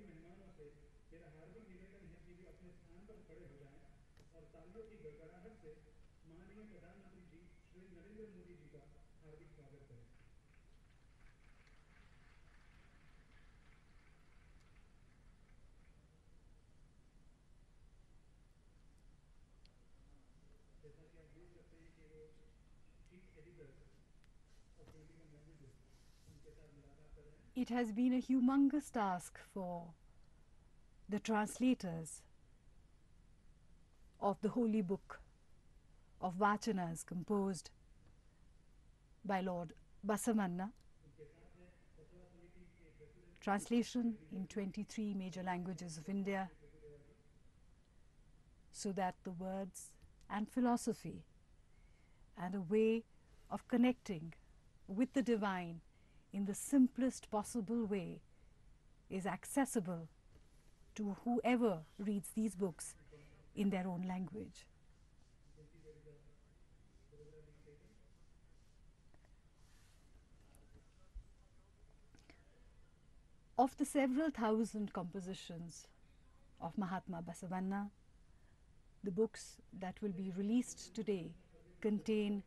मेहमानों से मेरा हार्दिक निवेदन है कि वे अपने स्थान पर खड़े हो जाएं और तालियों की गड़गड़ाहट से माननीय प्रधानमंत्री जी श्री नरेंद्र मोदी जी का हार्दिक स्वागत करें। जैसा कि आप देख सकते हैं कि वो चीफ एडिटर्स ऑफ 21 लैंग्वेजेस उनके साथ मुलाकात कर रहे हैं। It has been a humongous task for the translators of the Holy Book of Vachanas composed by Lord Basavanna. Translation in 23 major languages of India, so that the words and philosophy and a way of connecting with the divine in the simplest possible way is accessible to whoever reads these books in their own language. Of the several thousand compositions of Mahatma Basavanna, the books that will be released today contain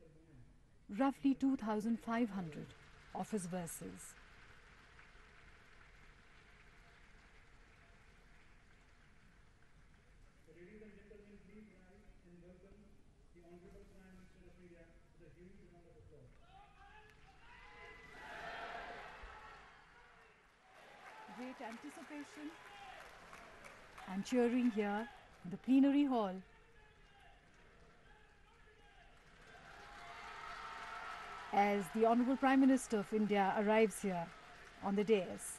roughly 2,500 of his verses. Ladies and gentlemen, please rise and welcome the Honorable Prime Minister of India with a huge round of applause. Great anticipation and cheering here in the plenary hall as the Honorable Prime Minister of India arrives here on the dais.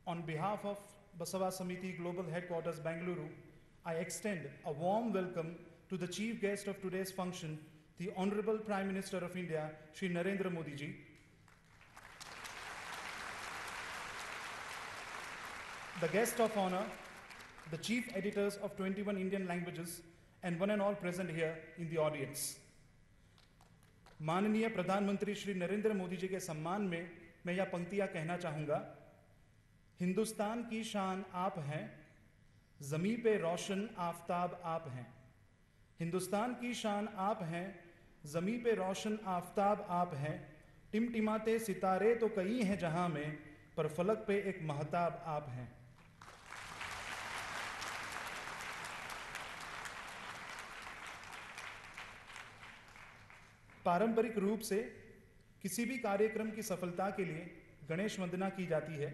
On behalf of Basava Samiti Global Headquarters, Bangalore, I extend a warm welcome to the chief guest of today's function, the Honorable Prime Minister of India, Shri Narendra Modi ji. The guest of honor, the chief editors of 21 Indian languages, and one and all present here in the audience. माननीय प्रधानमंत्री श्री नरेंद्र मोदी जी के सम्मान में मैं यह पंक्तियां कहना चाहूँगा। हिंदुस्तान की शान आप हैं, ज़मीं पे रोशन आफताब आप हैं। हिंदुस्तान की शान आप हैं, ज़मीं पे रोशन आफताब आप हैं। टिमटिमाते सितारे तो कई हैं जहां में, पर फलक पे एक महताब आप हैं। पारंपरिक रूप से किसी भी कार्यक्रम की सफलता के लिए गणेश वंदना की जाती है।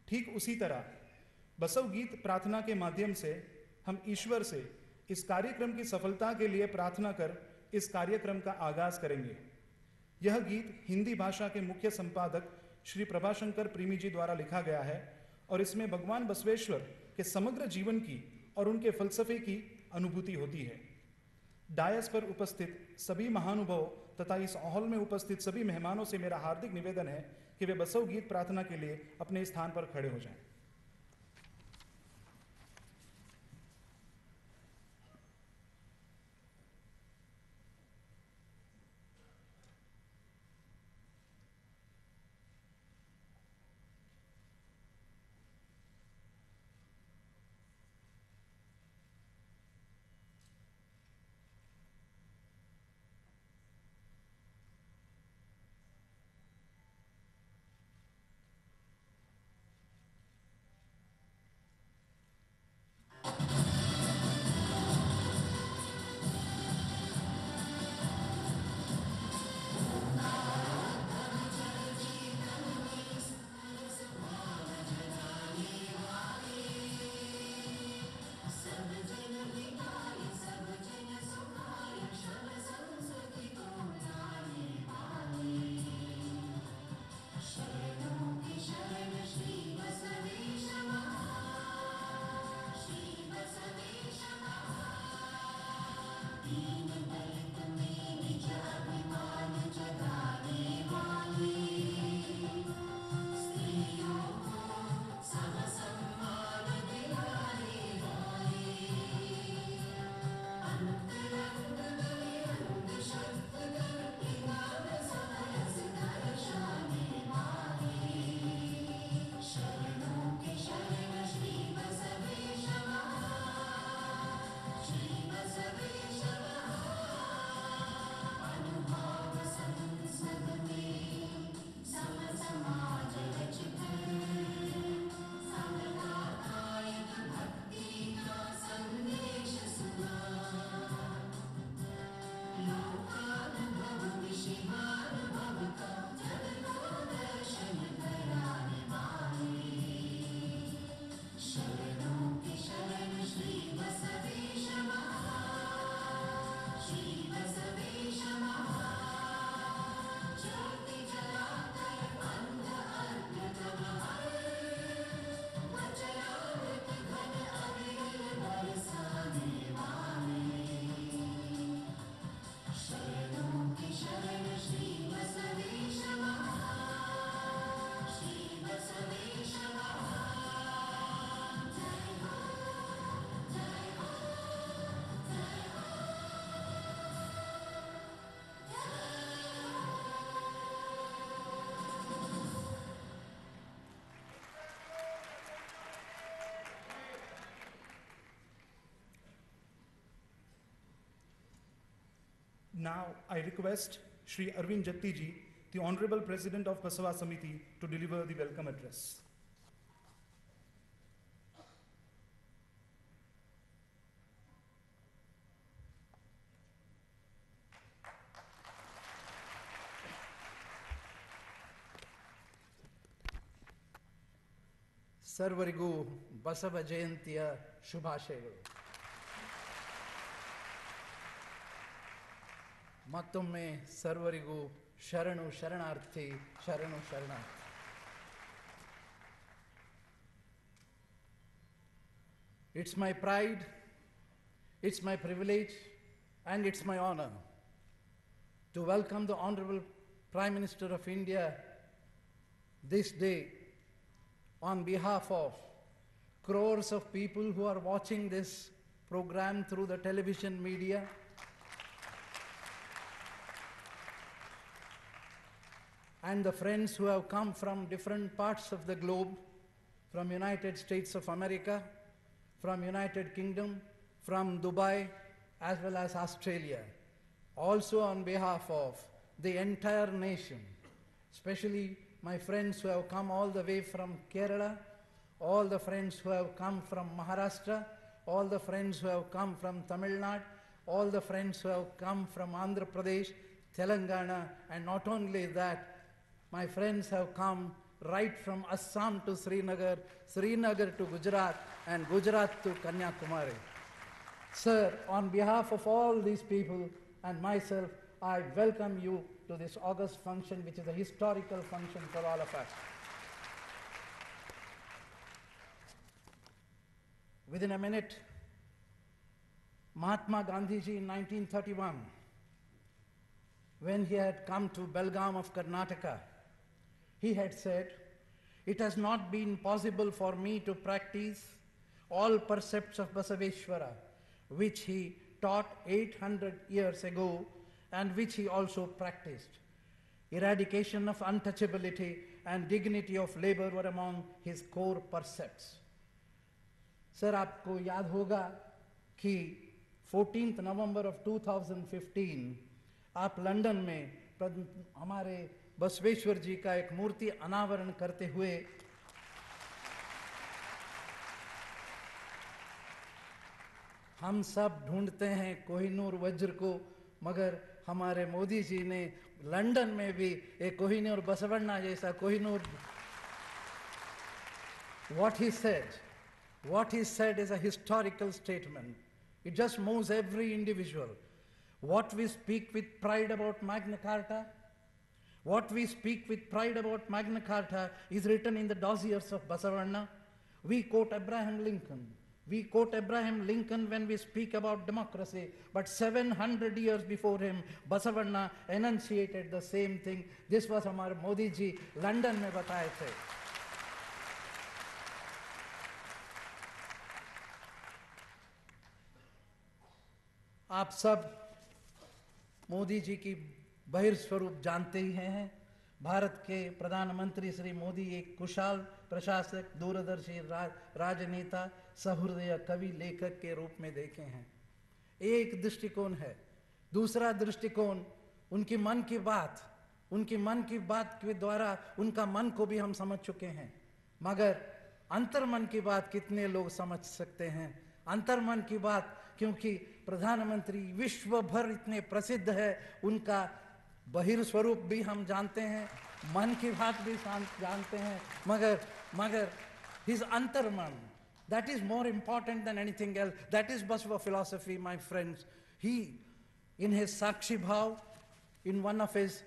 ठीक उसी तरह बसव गीत प्रार्थना के माध्यम से हम ईश्वर से इस कार्यक्रम की सफलता के लिए प्रार्थना कर इस कार्यक्रम का आगाज करेंगे। यह गीत हिंदी भाषा के मुख्य संपादक श्री प्रभाशंकर प्रेमी जी द्वारा लिखा गया है और इसमें भगवान बसवेश्वर के समग्र जीवन की और उनके फलसफे की अनुभूति होती है। डायस पर उपस्थित सभी महानुभाव तथा इस हॉल में उपस्थित सभी मेहमानों से मेरा हार्दिक निवेदन है कि वे बसव गीत प्रार्थना के लिए अपने स्थान पर खड़े हो जाएं। Now I request Shri Arvind Jatti ji, the Honorable President of Basava Samiti, to deliver the welcome address. ಸರ್ವರಿಗೂ ಬಸವ ಜಯಂತಿಯ ಶುಭಾಶಯಗಳು. ಮತ್ತೊಮ್ಮೆ ಸರ್ವರಿಗೂ ಶರಣು ಶರಣಾರ್ಥಿ. It's my pride, it's my privilege, and it's my honor to welcome the Honorable Prime Minister of India this day on behalf of crores of people who are watching this program through the television media. And the friends who have come from different parts of the globe, from United States of America, from United Kingdom, from Dubai, as well as Australia. Also on behalf of the entire nation, especially my friends who have come all the way from Kerala, all the friends who have come from Maharashtra, all the friends who have come from Tamil Nadu, all the friends who have come from Andhra Pradesh, Telangana, and not only that, my friends have come right from Assam to Srinagar, Srinagar to Gujarat, and Gujarat to Kanyakumari. Sir, on behalf of all these people and myself, I welcome you to this August function, which is a historical function for all of us. Within a minute, Mahatma Gandhi ji in 1931, when he had come to Belgaum of Karnataka, he had said, "It has not been possible for me to practice all precepts of Basaveshwara, which he taught 800 years ago and which he also practiced. Eradication of untouchability and dignity of labor were among his core precepts." Sir, आपको याद होगा कि 14 नवंबर of 2015 आप London में हमारे बसवेश्वर जी का एक मूर्ति अनावरण करते हुए हम सब ढूंढते हैं कोहिनूर वज्र को, मगर हमारे मोदी जी ने लंदन में भी एक कोहिनूर बसवण्णा जैसा Kohinoor. What he said is a historical statement. It just moves every individual. What we speak with pride about Magna Carta, is written in the dossiers of Basavanna. We quote Abraham Lincoln when we speak about democracy, but 700 years before him, Basavanna enunciated the same thing. This was हमारे Modi ji London में बताए थे. आप सब मोदी जी की बहिर्स्वरूप जानते ही हैं. भारत के प्रधानमंत्री श्री मोदी एक कुशल प्रशासक, दूरदर्शी राजनेता, सहृदय कवि, लेखक के रूप में देखे हैं. एक दृष्टिकोण है. दूसरा दृष्टिकोण उनकी मन की बात के द्वारा उनका मन को भी हम समझ चुके हैं, मगर अंतर्मन की बात कितने लोग समझ सकते हैं? अंतर्मन की बात, क्योंकि प्रधानमंत्री विश्व भर इतने प्रसिद्ध है, उनका बहिर्स्वरूप भी हम जानते हैं, मन की बात भी जानते हैं, मगर his अंतर्मन, that is more important than anything else. That is Basava philosophy, my friends. He, in his Sakshi Bhav, in one of his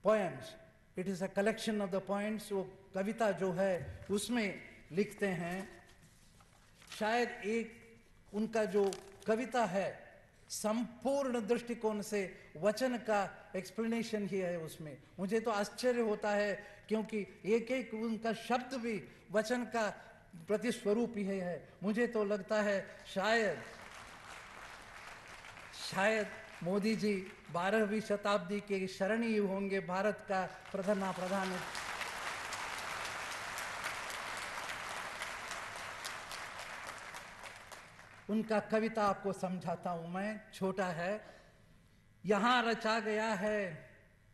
poems, it is a collection of the poems, वो कविता जो है उसमें लिखते हैं, शायद एक उनका जो कविता है संपूर्ण दृष्टिकोण से वचन का एक्सप्लेनेशन ही है उसमें. मुझे तो आश्चर्य होता है, क्योंकि एक एक उनका शब्द भी वचन का प्रतिस्वरूप ही है. मुझे तो लगता है शायद मोदी जी 12वीं शताब्दी के शरणी होंगे, भारत का प्रधान. उनका कविता आपको समझाता हूं मैं, छोटा है. यहाँ रचा गया है,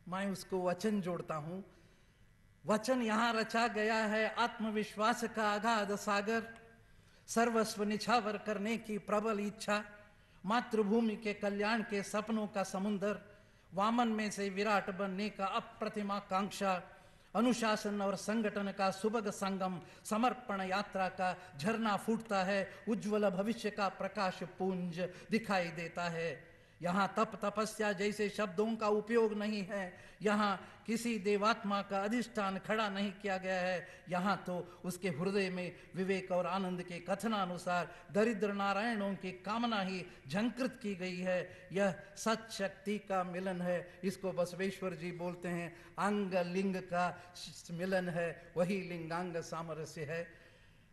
मैं उसको वचन जोड़ता हूँ, वचन यहाँ रचा गया है आत्मविश्वास का अगाध सागर, सर्वस्व निछावर करने की प्रबल इच्छा, मातृभूमि के कल्याण के सपनों का समुंदर, वामन में से विराट बनने का अप्रतिम आकांक्षा, अनुशासन और संगठन का सुभग संगम, समर्पण यात्रा का झरना फूटता है, उज्ज्वल भविष्य का प्रकाश पुंज दिखाई देता है। यहाँ तप तपस्या जैसे शब्दों का उपयोग नहीं है, यहाँ किसी देवात्मा का अधिष्ठान खड़ा नहीं किया गया है, यहाँ तो उसके हृदय में विवेक और आनंद के कथनानुसार दरिद्र नारायणों की कामना ही झंकृत की गई है। यह सच शक्ति का मिलन है, इसको बसवेश्वर जी बोलते हैं अंग लिंग का मिलन है, वही लिंगांग सामरस्य है।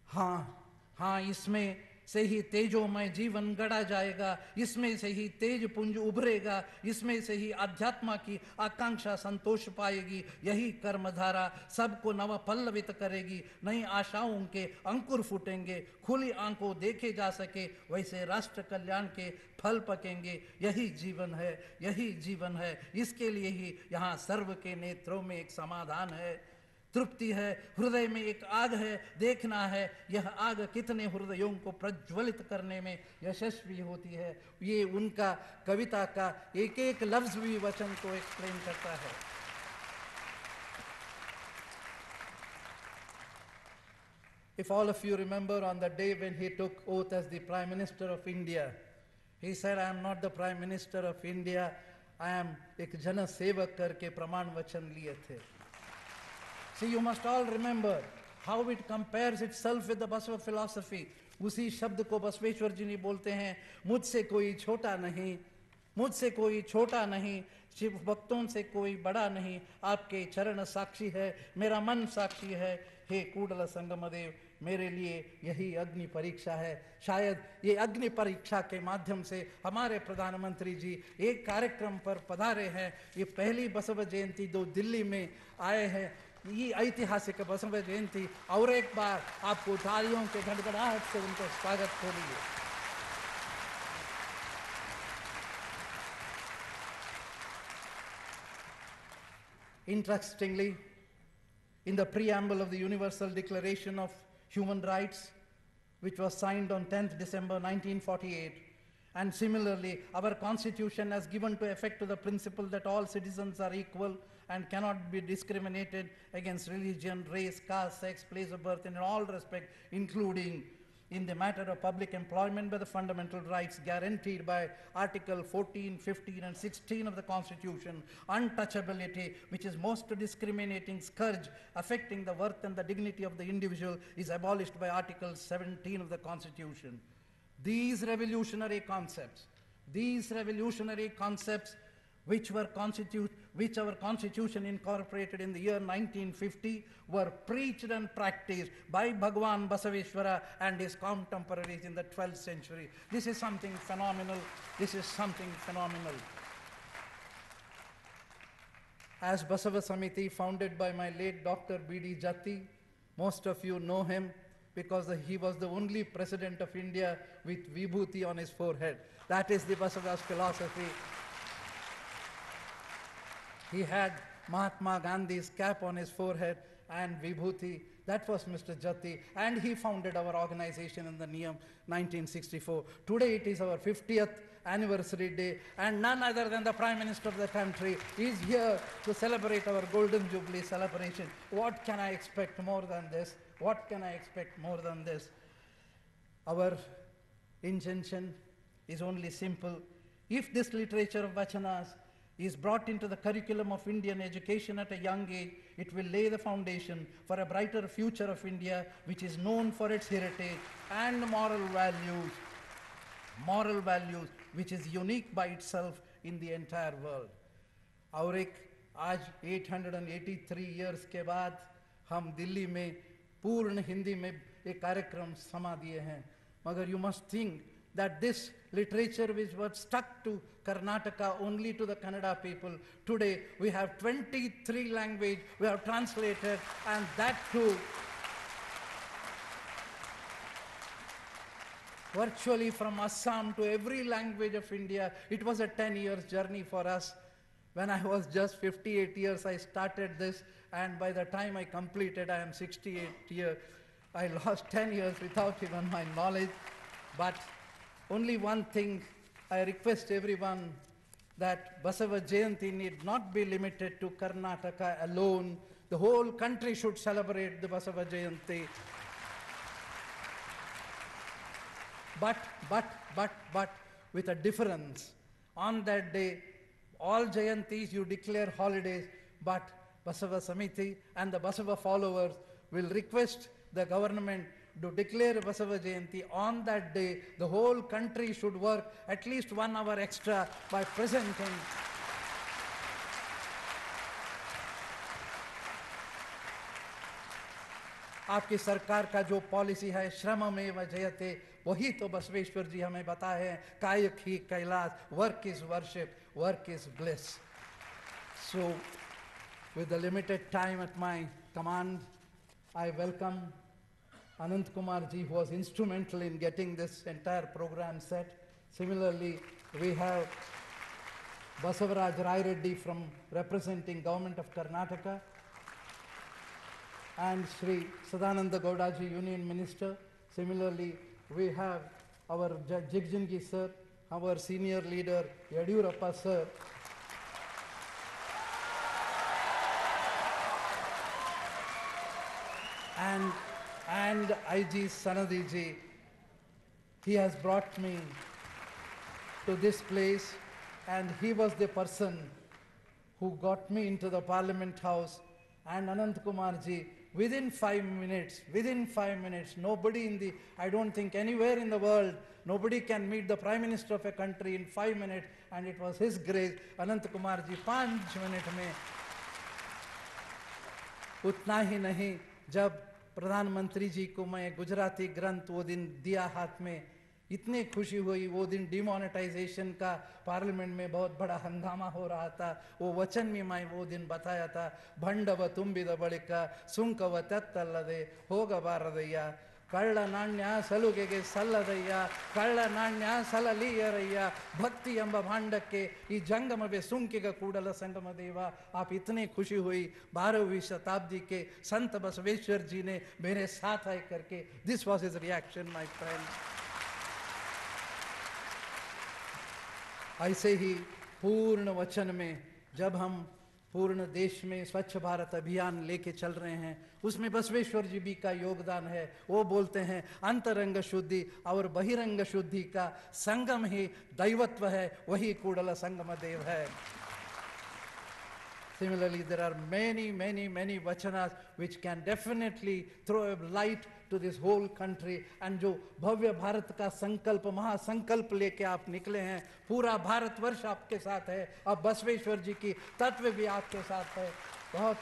हाँ, इसमें से ही तेजोमय जीवन गढ़ा जाएगा, इसमें से ही तेज पुंज उभरेगा, इसमें से ही अध्यात्मा की आकांक्षा संतोष पाएगी। यही कर्मधारा सबको नव पल्लवित करेगी, नई आशाओं के अंकुर फूटेंगे, खुली आंखों देखे जा सके वैसे राष्ट्र कल्याण के फल पकेंगे। यही जीवन है, यही जीवन है। इसके लिए ही यहाँ सर्व के नेत्रों में एक समाधान है, तृप्ति है, हृदय में एक आग है। देखना है यह आग कितने हृदयों को प्रज्वलित करने में यशस्वी होती है। ये उनका कविता का एक एक लफ्ज भी वचन को एक्सप्लेन करता है। If all of you remember, on the day when he took oath as the Prime Minister of India, he said, I am not the Prime Minister of India, I am एक जन सेवक करके प्रमाण वचन लिए थे। See, you must all remember how it compares itself with the Basava philosophy. उसी शब्द को बसवेश्वर जी ने बोलते हैं, मुझसे कोई छोटा नहीं, मुझसे कोई छोटा नहीं, शिव भक्तों से कोई बड़ा नहीं, आपके चरण साक्षी है, मेरा मन साक्षी है। हे कूडल संगम देव, मेरे लिए यही अग्नि परीक्षा है। शायद ये अग्नि परीक्षा के माध्यम से हमारे प्रधानमंत्री जी एक कार्यक्रम पर पधारे हैं। ये पहली बसव जयंती दो दिल्ली में आए हैं, ये ऐतिहासिक बसव जयंती, और एक बार आपको तालियों के गड़गड़ाहट से उनको स्वागत करिए। Interestingly, in the preamble of the Universal Declaration of Human Rights, which was signed on 10th December 1948, and similarly, our Constitution has given to effect to the principle that all citizens are equal and cannot be discriminated against religion, race, caste, sex, place of birth, and in all respect, including in the matter of public employment by the fundamental rights guaranteed by Article 14, 15, and 16 of the Constitution. Untouchability, which is most discriminating scourge affecting the worth and the dignity of the individual, is abolished by Article 17 of the Constitution. These revolutionary concepts, which our Constitution incorporated in the year 1950, were preached and practiced by Bhagwan Basaveshwara and his contemporaries in the 12th century. This is something phenomenal. This is something phenomenal. As Basava Samiti, founded by my late Dr. B.D. Jatti, most of you know him because he was the only president of India with vibhuti on his forehead. That is the Basava's philosophy. He had Mahatma Gandhi's cap on his forehead and vibhuti. That was Mr. Jatti, and he founded our organization in the Niyam 1964. Today it is our 50th anniversary day, and none other than the Prime Minister of the country is here to celebrate our Golden Jubilee celebration. What can I expect more than this? What can I expect more than this? Our intention is only simple. If this literature of Vachanas is brought into the curriculum of Indian education at a young age, it will lay the foundation for a brighter future of India, which is known for its heritage and moral values, which is unique by itself in the entire world. और एक आज 883 years के बाद हम दिल्ली में पूर्ण हिंदी में एक कार्यक्रम समा दिए हैं, मगर you must think that this literature which was stuck to Karnataka only to the Kannada people, today we have 23 languages we have translated, and that too virtually from Assam to every language of India. It was a 10 years journey for us. When I was just 58 years, I started this, and by the time I completed, I am 68 years. I lost 10 years without even my knowledge. But only one thing, I request everyone that Basava Jayanti need not be limited to Karnataka alone. The whole country should celebrate the Basava Jayanti. But with a difference. On that day, all Jayantis you declare holidays, but Basava Samiti and the Basava followers will request the government to declare Basava Jayanti. On that day, the whole country should work at least 1 hour extra by presenting आपकी सरकार का जो policy है श्रममेव जयते, वही तो बसवेश्वर जी हमें बताए हैं, कायक ही Kailash, work is worship, work is bliss. So with the limited time at my command, I welcome Anant Kumar ji, who was instrumental in getting this entire program set. Similarly, we have Basavaraj Rai Reddy from representing Government of Karnataka, and Sri Sadananda Gowdaji, Union Minister. Similarly, we have our Jigjingi sir, our senior leader Yadurappa sir, and IG Sanadhi ji. He has brought me to this place, and he was the person who got me into the Parliament House. And Anant Kumar ji, within 5 minutes, nobody I don't think anywhere in the world, nobody can meet the Prime Minister of a country in 5 minutes, and it was his grace. Anant Kumar ji, 5 minutes में, उतना ही नहीं, जब प्रधानमंत्री जी को मैं गुजराती ग्रंथ वो दिन दिया हाथ में, इतनी खुशी हुई. वो दिन डिमोनेटाइजेशन का पार्लियामेंट में बहुत बड़ा हंगामा हो रहा था. वो वचन में मैं वो दिन बताया था, भंडव ತುಂಬಿದ ಬಳಿಕ ಸುಂಕವ ತೆತ್ತಲ್ಲದೆ ಹೋಗಬಾರದಯ್ಯ, ಕಳ್ಳ ನಾಣ್ಯ ಸಲುಗೆಗೆ ಸಲ್ಲದಯ್ಯ, ಕಳ್ಳ ನಾಣ್ಯ ಸಲಲಿಯರಯ್ಯ, भक्ति ಎಂಬ भांडಕ್ಕೆ ಈ जंगमवे सुंकिग ಕೂಡಲ संगम देवा. आप इतनी खुशी हुई. 12वीं शताब्दी के संत बसवेश्वर जी ने मेरे साथ आए करके, this was his reaction my friend. ऐसे ही पूर्ण वचन में जब हम पूर्ण देश में स्वच्छ भारत अभियान लेके चल रहे हैं, उसमें बसवेश्वर जी भी का योगदान है. वो बोलते हैं अंतरंग शुद्धि और बहिरंग शुद्धि का संगम ही दैवत्व है, वही कूडल संगम देव है. Similarly, there are many vachanas which can definitely throw a light to this whole country. And जो भव्य भारत का संकल्प, महासंकल्प लेके आप निकले हैं, पूरा भारतवर्ष आपके साथ है, अब बसवेश्वर जी की तत्व भी आपके साथ है. बहुत.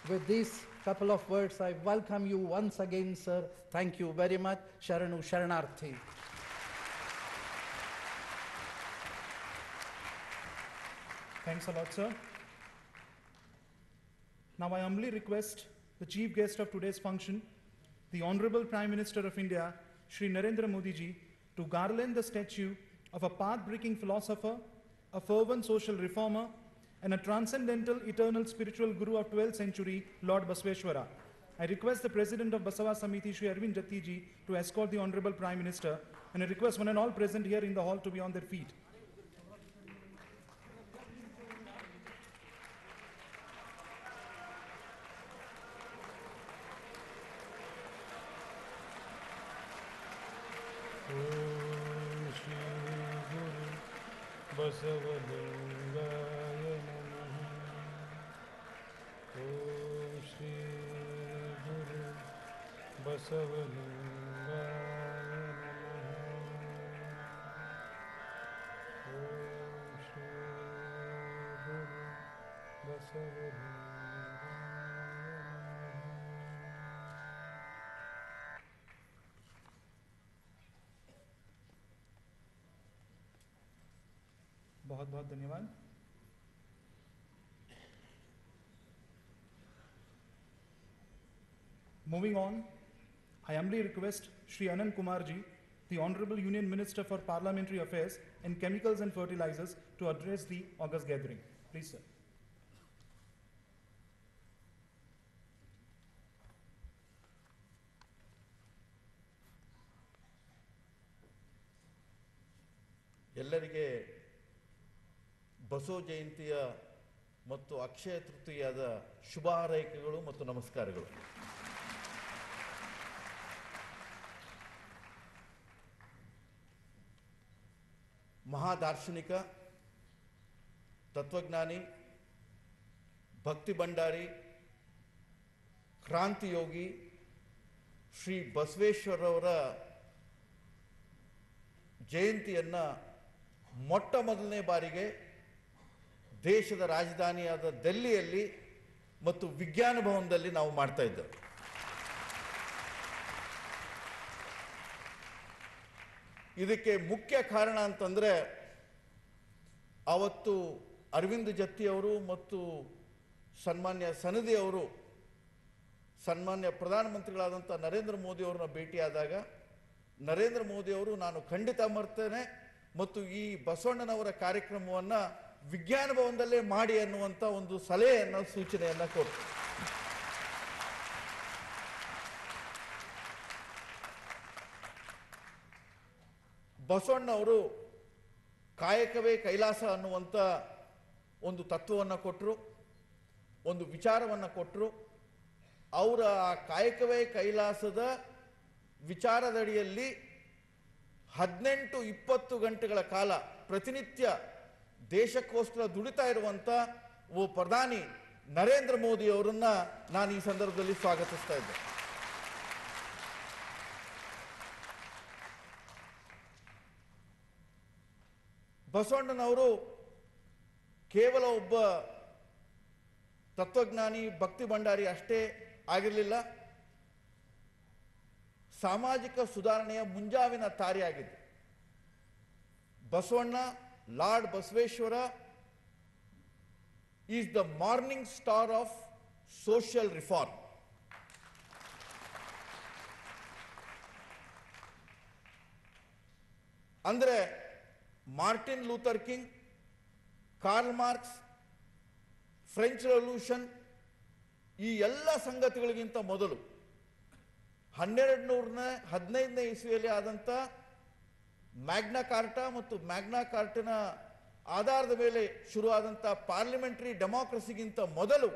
With these couple of words, I welcome you once again, sir. Thank you very much. Sharanu Sharanarthi. Thanks a lot, sir. Now I humbly request the chief guest of today's function, the Honorable Prime Minister of India, Shri Narendra Modi ji, to garland the statue of a path-breaking philosopher, a fervent social reformer, and a transcendental, eternal spiritual guru of 12th century, Lord Basveshwara. I request the President of Basava Samiti, Shri Arvind Jatti ji, to escort the Honorable Prime Minister, and I request one and all present here in the hall to be on their feet. बसवलिंगाय नमः. ओम श्री गुरु बसवलिंगाय नमः. ओम श्री गुरु बसवलिंगाय बहुत बहुत धन्यवाद. Moving on, I humbly request Shri Anant Kumar ji the Honorable Union Minister for Parliamentary Affairs and Chemicals and Fertilizers to address the August gathering. Please, sir. ಎಲ್ಲರಿಗೆ ಬಸವ ಜಯಂತಿಯ ಮತ್ತು ಅಕ್ಷಯ ತೃತೀಯದ ಶುಭ ಹಾರೈಕೆಗಳು ಮತ್ತು ನಮಸ್ಕಾರಗಳು. ಮಹಾದಾರ್ಶನಿಕ, ತತ್ವಜ್ಞಾನಿ, ಭಕ್ತಿ ಭಂಡಾರಿ, ಕ್ರಾಂತಿಯೋಗಿ ಶ್ರೀ ಬಸವೇಶ್ವರರವರ ಜಯಂತಿಯನ್ನ ಮೊಟ್ಟ ಮೊದಲನೇ ಬಾರಿಗೆ ದೇಶದ ರಾಜಧಾನಿಯಾದ ದಿಲ್ಲಿಯಲ್ಲಿ ಮತ್ತು ವಿಜ್ಞಾನ ಭವನದಲ್ಲಿ ನಾವು ಮಾಡ್ತಾ ಇದ್ದೇವೆ. ಇದಕ್ಕೆ ಮುಖ್ಯ ಕಾರಣ ಅಂತಂದ್ರೆ ಅವತ್ತು ಅರವಿಂದ್ ಜತ್ತಿ ಅವರು ಮತ್ತು ಸನ್ಮಾನ್ಯ ಸನದಿ ಅವರು ಸನ್ಮಾನ್ಯ ಪ್ರಧಾನಮಂತ್ರಿಗಳಾದಂಥ ನರೇಂದ್ರ ಮೋದಿ ಅವರನ್ನ ಭೇಟಿಯಾದಾಗ ನರೇಂದ್ರ ಮೋದಿ ಅವರು ನಾನು ಖಂಡಿತ ಮರ್ತೇನೆ ಮತ್ತು ಈ ಬಸವಣ್ಣನವರ ಕಾರ್ಯಕ್ರಮವನ್ನು ವಿಜ್ಞಾನ ಭವನದಲ್ಲೇ ಮಾಡಿ ಅನ್ನುವಂಥ ಒಂದು ಸಲಹೆಯನ್ನು ಸೂಚನೆಯನ್ನು ಕೊಟ್ಟರು. ಬಸವಣ್ಣವರು ಕಾಯಕವೇ ಕೈಲಾಸ ಅನ್ನುವಂಥ ಒಂದು ತತ್ವವನ್ನು ಕೊಟ್ಟರು, ಒಂದು ವಿಚಾರವನ್ನು ಕೊಟ್ಟರು. ಅವರ ಆ ಕಾಯಕವೇ ಕೈಲಾಸದ ವಿಚಾರದಡಿಯಲ್ಲಿ 18-20 ಗಂಟೆಗಳ ಕಾಲ ಪ್ರತಿನಿತ್ಯ ದೇಶಕ್ಕೋಸ್ಕರ ದುಡಿತಾ ಇರುವಂಥ ಪ್ರಧಾನಿ ನರೇಂದ್ರ ಮೋದಿ ಅವರನ್ನ ನಾನು ಈ ಸಂದರ್ಭದಲ್ಲಿ ಸ್ವಾಗತಿಸ್ತಾ ಇದ್ದೆ. ಬಸವಣ್ಣನವರು ಕೇವಲ ಒಬ್ಬ ತತ್ವಜ್ಞಾನಿ, ಭಕ್ತಿ ಭಂಡಾರಿ ಅಷ್ಟೇ ಆಗಿರಲಿಲ್ಲ, ಸಾಮಾಜಿಕ ಸುಧಾರಣೆಯ ಮುಂಜಾವಿನ ತಾರೆಯಾಗಿದೆ. Basavanna, Lord Basaveshwara is the morning star of social reform. ಅಂದ್ರೆ Martin Luther King, Karl Marx, French Revolution ಈ ಎಲ್ಲ ಸಂಗತಿಗಳಿಗಿಂತ ಮೊದಲು 1215ನೇ ಇಸ್ವಿಯಲ್ಲಿ ಆದಂಥ ಮ್ಯಾಗ್ನಾ ಕಾರ್ಟಾ ಮತ್ತು ಮ್ಯಾಗ್ನಾ ಕಾರ್ಟಿನ ಆಧಾರದ ಮೇಲೆ ಶುರುವಾದಂಥ ಪಾರ್ಲಿಮೆಂಟರಿ ಡೆಮಾಕ್ರಸಿಗಿಂತ ಮೊದಲು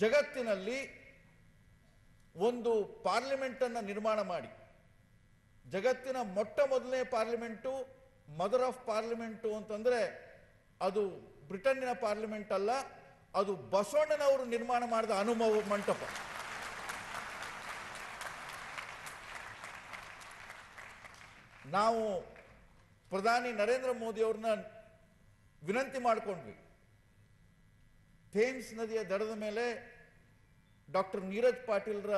ಜಗತ್ತಿನಲ್ಲಿ ಒಂದು ಪಾರ್ಲಿಮೆಂಟನ್ನು ನಿರ್ಮಾಣ ಮಾಡಿ, ಜಗತ್ತಿನ ಮೊಟ್ಟ ಮೊದಲನೇ ಪಾರ್ಲಿಮೆಂಟು, ಮದರ್ ಆಫ್ ಪಾರ್ಲಿಮೆಂಟು ಅಂತಂದ್ರೆ ಅದು ಬ್ರಿಟನ್ನಿನ ಪಾರ್ಲಿಮೆಂಟ್ ಅಲ್ಲ, ಅದು ಬಸವಣ್ಣನವರು ನಿರ್ಮಾಣ ಮಾಡಿದ ಅನುಭವ ಮಂಟಪ. ನಾವು ಪ್ರಧಾನಿ ನರೇಂದ್ರ ಮೋದಿ ಅವ್ರನ್ನ ವಿನಂತಿ ಮಾಡಿಕೊಂಡ್ವಿ, ಥೇಮ್ಸ್ ನದಿಯ ದಡದ ಮೇಲೆ ಡಾಕ್ಟರ್ ನೀರಜ್ ಪಾಟೀಲ್ರ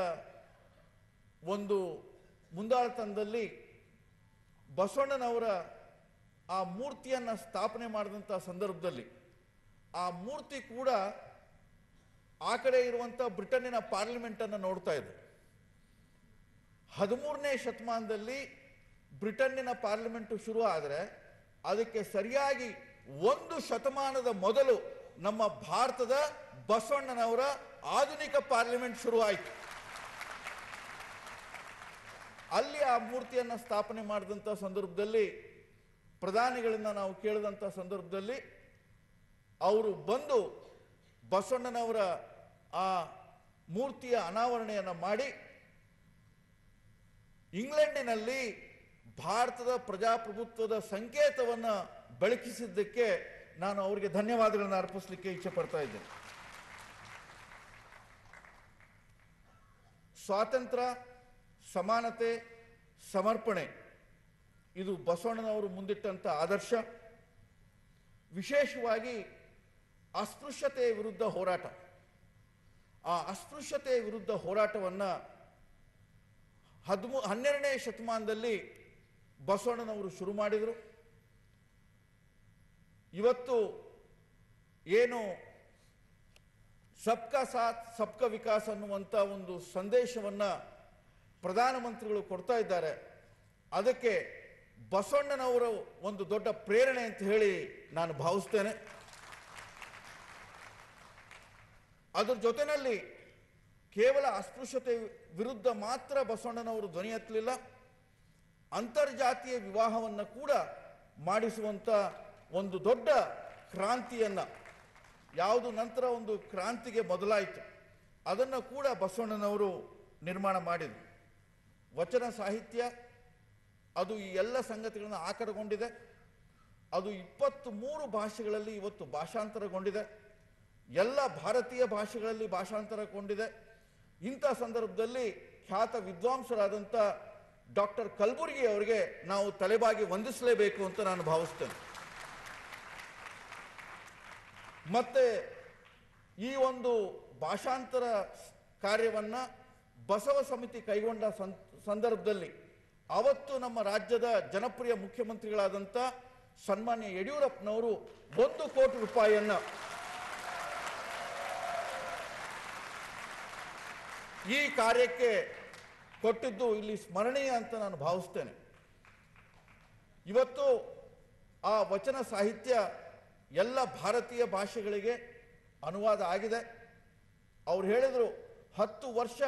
ಒಂದು ಮುಂದಾಳತನದಲ್ಲಿ ಬಸವಣ್ಣನವರ ಆ ಮೂರ್ತಿಯನ್ನು ಸ್ಥಾಪನೆ ಮಾಡಿದಂಥ ಸಂದರ್ಭದಲ್ಲಿ ಆ ಮೂರ್ತಿ ಕೂಡ ಆ ಕಡೆ ಇರುವಂಥ ಬ್ರಿಟನ್ನಿನ ಪಾರ್ಲಿಮೆಂಟನ್ನು ನೋಡ್ತಾ ಇದೆ. 13ನೇ ಶತಮಾನದಲ್ಲಿ ಬ್ರಿಟನ್ನಿನ ಪಾರ್ಲಿಮೆಂಟು ಶುರು ಆದರೆ ಅದಕ್ಕೆ ಸರಿಯಾಗಿ 1 ಶತಮಾನದ ಮೊದಲು ನಮ್ಮ ಭಾರತದ ಬಸವಣ್ಣನವರ ಆಧುನಿಕ ಪಾರ್ಲಿಮೆಂಟ್ ಶುರುವಾಯಿತು. ಅಲ್ಲಿ ಆ ಮೂರ್ತಿಯನ್ನು ಸ್ಥಾಪನೆ ಮಾಡಿದಂಥ ಸಂದರ್ಭದಲ್ಲಿ ಪ್ರಧಾನಿಗಳನ್ನ ನಾವು ಕೇಳಿದಂಥ ಸಂದರ್ಭದಲ್ಲಿ ಅವರು ಬಂದು ಬಸವಣ್ಣನವರ ಆ ಮೂರ್ತಿಯ ಅನಾವರಣೆಯನ್ನು ಮಾಡಿ ಇಂಗ್ಲೆಂಡಿನಲ್ಲಿ ಭಾರತದ ಪ್ರಜಾಪ್ರಭುತ್ವದ ಸಂಕೇತವನ್ನು ಬೆಳಕಿಸಿದ್ದಕ್ಕೆ ನಾನು ಅವರಿಗೆ ಧನ್ಯವಾದಗಳನ್ನು ಅರ್ಪಿಸಲಿಕ್ಕೆ ಇಚ್ಛೆ ಪಡ್ತಾ ಇದ್ದೇನೆ. ಸ್ವಾತಂತ್ರ್ಯ, ಸಮಾನತೆ, ಸಮರ್ಪಣೆ ಇದು ಬಸವಣ್ಣನವರು ಮುಂದಿಟ್ಟಂಥ ಆದರ್ಶ. ವಿಶೇಷವಾಗಿ ಅಸ್ಪೃಶ್ಯತೆಯ ವಿರುದ್ಧ ಹೋರಾಟ. ಆ ಅಸ್ಪೃಶ್ಯತೆಯ ವಿರುದ್ಧ ಹೋರಾಟವನ್ನು 12ನೇ ಶತಮಾನದಲ್ಲಿ ಬಸವಣ್ಣನವರು ಶುರು ಮಾಡಿದರು. ಇವತ್ತು ಏನು ಸಬ್ಕಾ ಸಾಥ್ ಸಬ್ಕಾ ವಿಕಾಸ್ ಅನ್ನುವಂಥ ಒಂದು ಸಂದೇಶವನ್ನು ಪ್ರಧಾನಮಂತ್ರಿಗಳು ಕೊಡ್ತಾ ಇದ್ದಾರೆ. ಅದಕ್ಕೆ ಬಸವಣ್ಣನವರು ಒಂದು ದೊಡ್ಡ ಪ್ರೇರಣೆ ಅಂತ ಹೇಳಿ ನಾನು ಭಾವಿಸ್ತೇನೆ. ಅದರ ಜೊತೆಯಲ್ಲಿ ಕೇವಲ ಅಸ್ಪೃಶ್ಯತೆ ವಿರುದ್ಧ ಮಾತ್ರ ಬಸವಣ್ಣನವರು ಧ್ವನಿ ಎತ್ತಲಿಲ್ಲ, ಅಂತರ್ಜಾತೀಯ ವಿವಾಹವನ್ನು ಕೂಡ ಮಾಡಿಸುವಂಥ ಒಂದು ದೊಡ್ಡ ಕ್ರಾಂತಿಯನ್ನು, ಯಾವುದು ನಂತರ ಒಂದು ಕ್ರಾಂತಿಗೆ ಮೊದಲಾಯಿತು, ಅದನ್ನು ಕೂಡ ಬಸವಣ್ಣನವರು ನಿರ್ಮಾಣ ಮಾಡಿದರು. ವಚನ ಸಾಹಿತ್ಯ ಅದು ಈ ಎಲ್ಲ ಸಂಗತಿಗಳನ್ನು ಆಕರಗೊಂಡಿದೆ. ಅದು 23 ಭಾಷೆಗಳಲ್ಲಿ ಇವತ್ತು ಭಾಷಾಂತರಗೊಂಡಿದೆ, ಎಲ್ಲ ಭಾರತೀಯ ಭಾಷೆಗಳಲ್ಲಿ ಭಾಷಾಂತರಗೊಂಡಿದೆ. ಇಂಥ ಸಂದರ್ಭದಲ್ಲಿ ಖ್ಯಾತ ವಿದ್ವಾಂಸರಾದಂಥ ಡಾಕ್ಟರ್ ಕಲಬುರ್ಗಿ ಅವರಿಗೆ ನಾವು ತಲೆಬಾಗಿ ವಂದಿಸಲೇಬೇಕು ಅಂತ ನಾನು ಭಾವಿಸ್ತೇನೆ. ಮತ್ತೆ ಈ ಒಂದು ಭಾಷಾಂತರ ಕಾರ್ಯವನ್ನು ಬಸವ ಸಮಿತಿ ಕೈಗೊಂಡ ಸಂದರ್ಭದಲ್ಲಿ ಅವತ್ತು ನಮ್ಮ ರಾಜ್ಯದ ಜನಪ್ರಿಯ ಮುಖ್ಯಮಂತ್ರಿಗಳಾದಂಥ ಸನ್ಮಾನ್ಯ ಯಡಿಯೂರಪ್ಪನವರು 1 ಕೋಟಿ ರೂಪಾಯಿಯನ್ನು ಈ ಕಾರ್ಯಕ್ಕೆ ಕೊಟ್ಟಿದ್ದು ಇಲ್ಲಿ ಸ್ಮರಣೀಯ ಅಂತ ನಾನು ಭಾವಿಸ್ತೇನೆ. ಇವತ್ತು ಆ ವಚನ ಸಾಹಿತ್ಯ ಎಲ್ಲ ಭಾರತೀಯ ಭಾಷೆಗಳಿಗೆ ಅನುವಾದ ಆಗಿದೆ. ಅವ್ರು ಹೇಳಿದರು 10 ವರ್ಷ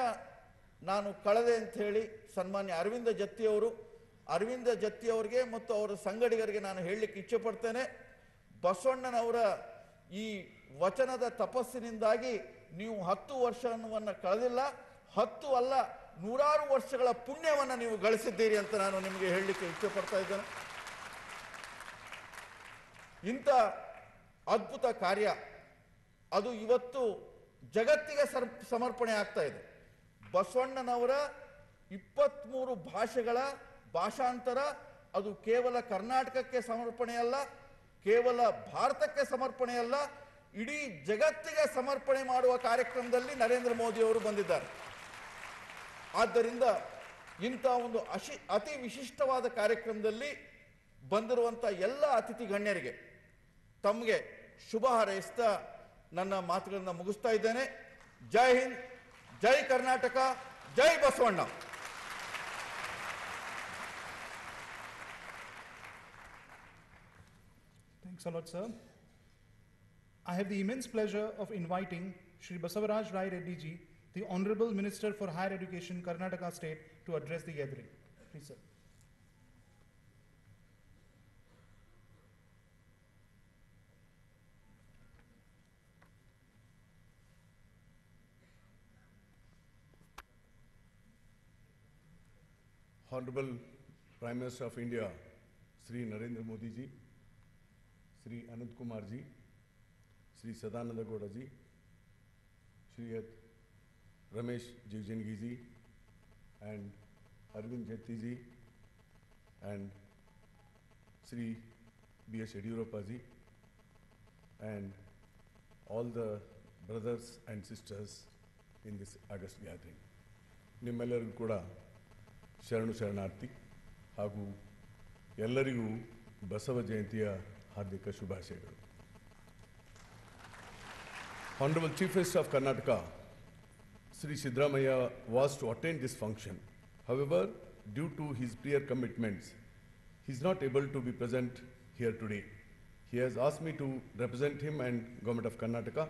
ನಾನು ಕಳೆದೆ ಅಂತ ಹೇಳಿ. ಸನ್ಮಾನ್ಯ ಅರವಿಂದ ಜತ್ತಿಯವರಿಗೆ ಮತ್ತು ಅವರ ಸಂಗಡಿಗರಿಗೆ ನಾನು ಹೇಳಲಿಕ್ಕೆ ಇಚ್ಛೆ ಪಡ್ತೇನೆ, ಬಸವಣ್ಣನವರ ಈ ವಚನದ ತಪಸ್ಸಿನಿಂದಾಗಿ ನೀವು 10 ವರ್ಷವನ್ನು ಕಳೆದಿಲ್ಲ, 10 ಅಲ್ಲ 100 ವರ್ಷಗಳ ಪುಣ್ಯವನ್ನು ನೀವು ಗಳಿಸಿದ್ದೀರಿ ಅಂತ ನಾನು ನಿಮಗೆ ಹೇಳಲಿಕ್ಕೆ ಇಚ್ಛೆ ಪಡ್ತಾ ಇದ್ದೇನೆ. ಇಂಥ ಅದ್ಭುತ ಕಾರ್ಯ ಅದು ಇವತ್ತು ಜಗತ್ತಿಗೆ ಸಮರ್ಪಣೆ ಆಗ್ತಾ ಇದೆ. ಬಸವಣ್ಣನವರ 23 ಭಾಷೆಗಳ ಭಾಷಾಂತರ ಅದು ಕೇವಲ ಕರ್ನಾಟಕಕ್ಕೆ ಸಮರ್ಪಣೆಯಲ್ಲ, ಕೇವಲ ಭಾರತಕ್ಕೆ ಸಮರ್ಪಣೆಯಲ್ಲ, ಇಡೀ ಜಗತ್ತಿಗೆ ಸಮರ್ಪಣೆ ಮಾಡುವ ಕಾರ್ಯಕ್ರಮದಲ್ಲಿ ನರೇಂದ್ರ ಮೋದಿ ಅವರು ಬಂದಿದ್ದಾರೆ. ಆದ್ದರಿಂದ ಇಂಥ ಒಂದು ಅತಿ ವಿಶಿಷ್ಟವಾದ ಕಾರ್ಯಕ್ರಮದಲ್ಲಿ ಬಂದಿರುವಂಥ ಎಲ್ಲ ಅತಿಥಿ ಗಣ್ಯರಿಗೆ ತಮಗೆ ಶುಭ ಹಾರೈಸ್ತಾ ನನ್ನ ಮಾತುಗಳನ್ನು ಮುಗಿಸ್ತಾ ಇದ್ದೇನೆ. ಜೈ ಹಿಂದ್, ಜೈ ಕರ್ನಾಟಕ, ಜೈ Basavanna. Thanks a lot, sir. I have the immense pleasure of inviting Shri Basavaraj Rai Reddy ji, the Honorable Minister for Higher Education, Karnataka State, to address the gathering. Please, sir. Honorable Prime Minister of India, Sri Narendra Modi ji, Sri Anand Kumar ji, Sri Sadananda Gowda ji, Sri Ramesh Jigjangi ji, and Arvind Jatti ji, and Sri B.S. Yediyurappa ji, and all the brothers and sisters in this August gathering. ನಿಮ್ಮೆಲ್ಲರಿಗೂ ಕೂಡ ಶರಣಾರ್ಥಿ ಹಾಗೂ ಎಲ್ಲರಿಗೂ ಬಸವ ಜಯಂತಿಯ ಹಾರ್ದಿಕ ಶುಭಾಶಯಗಳು. Honorable Chief Minister of Karnataka, Sri Siddaramaiah was to attend this function. However, due to his prior commitments, he is not able to be present here today. He has asked me to represent him and Government of Karnataka.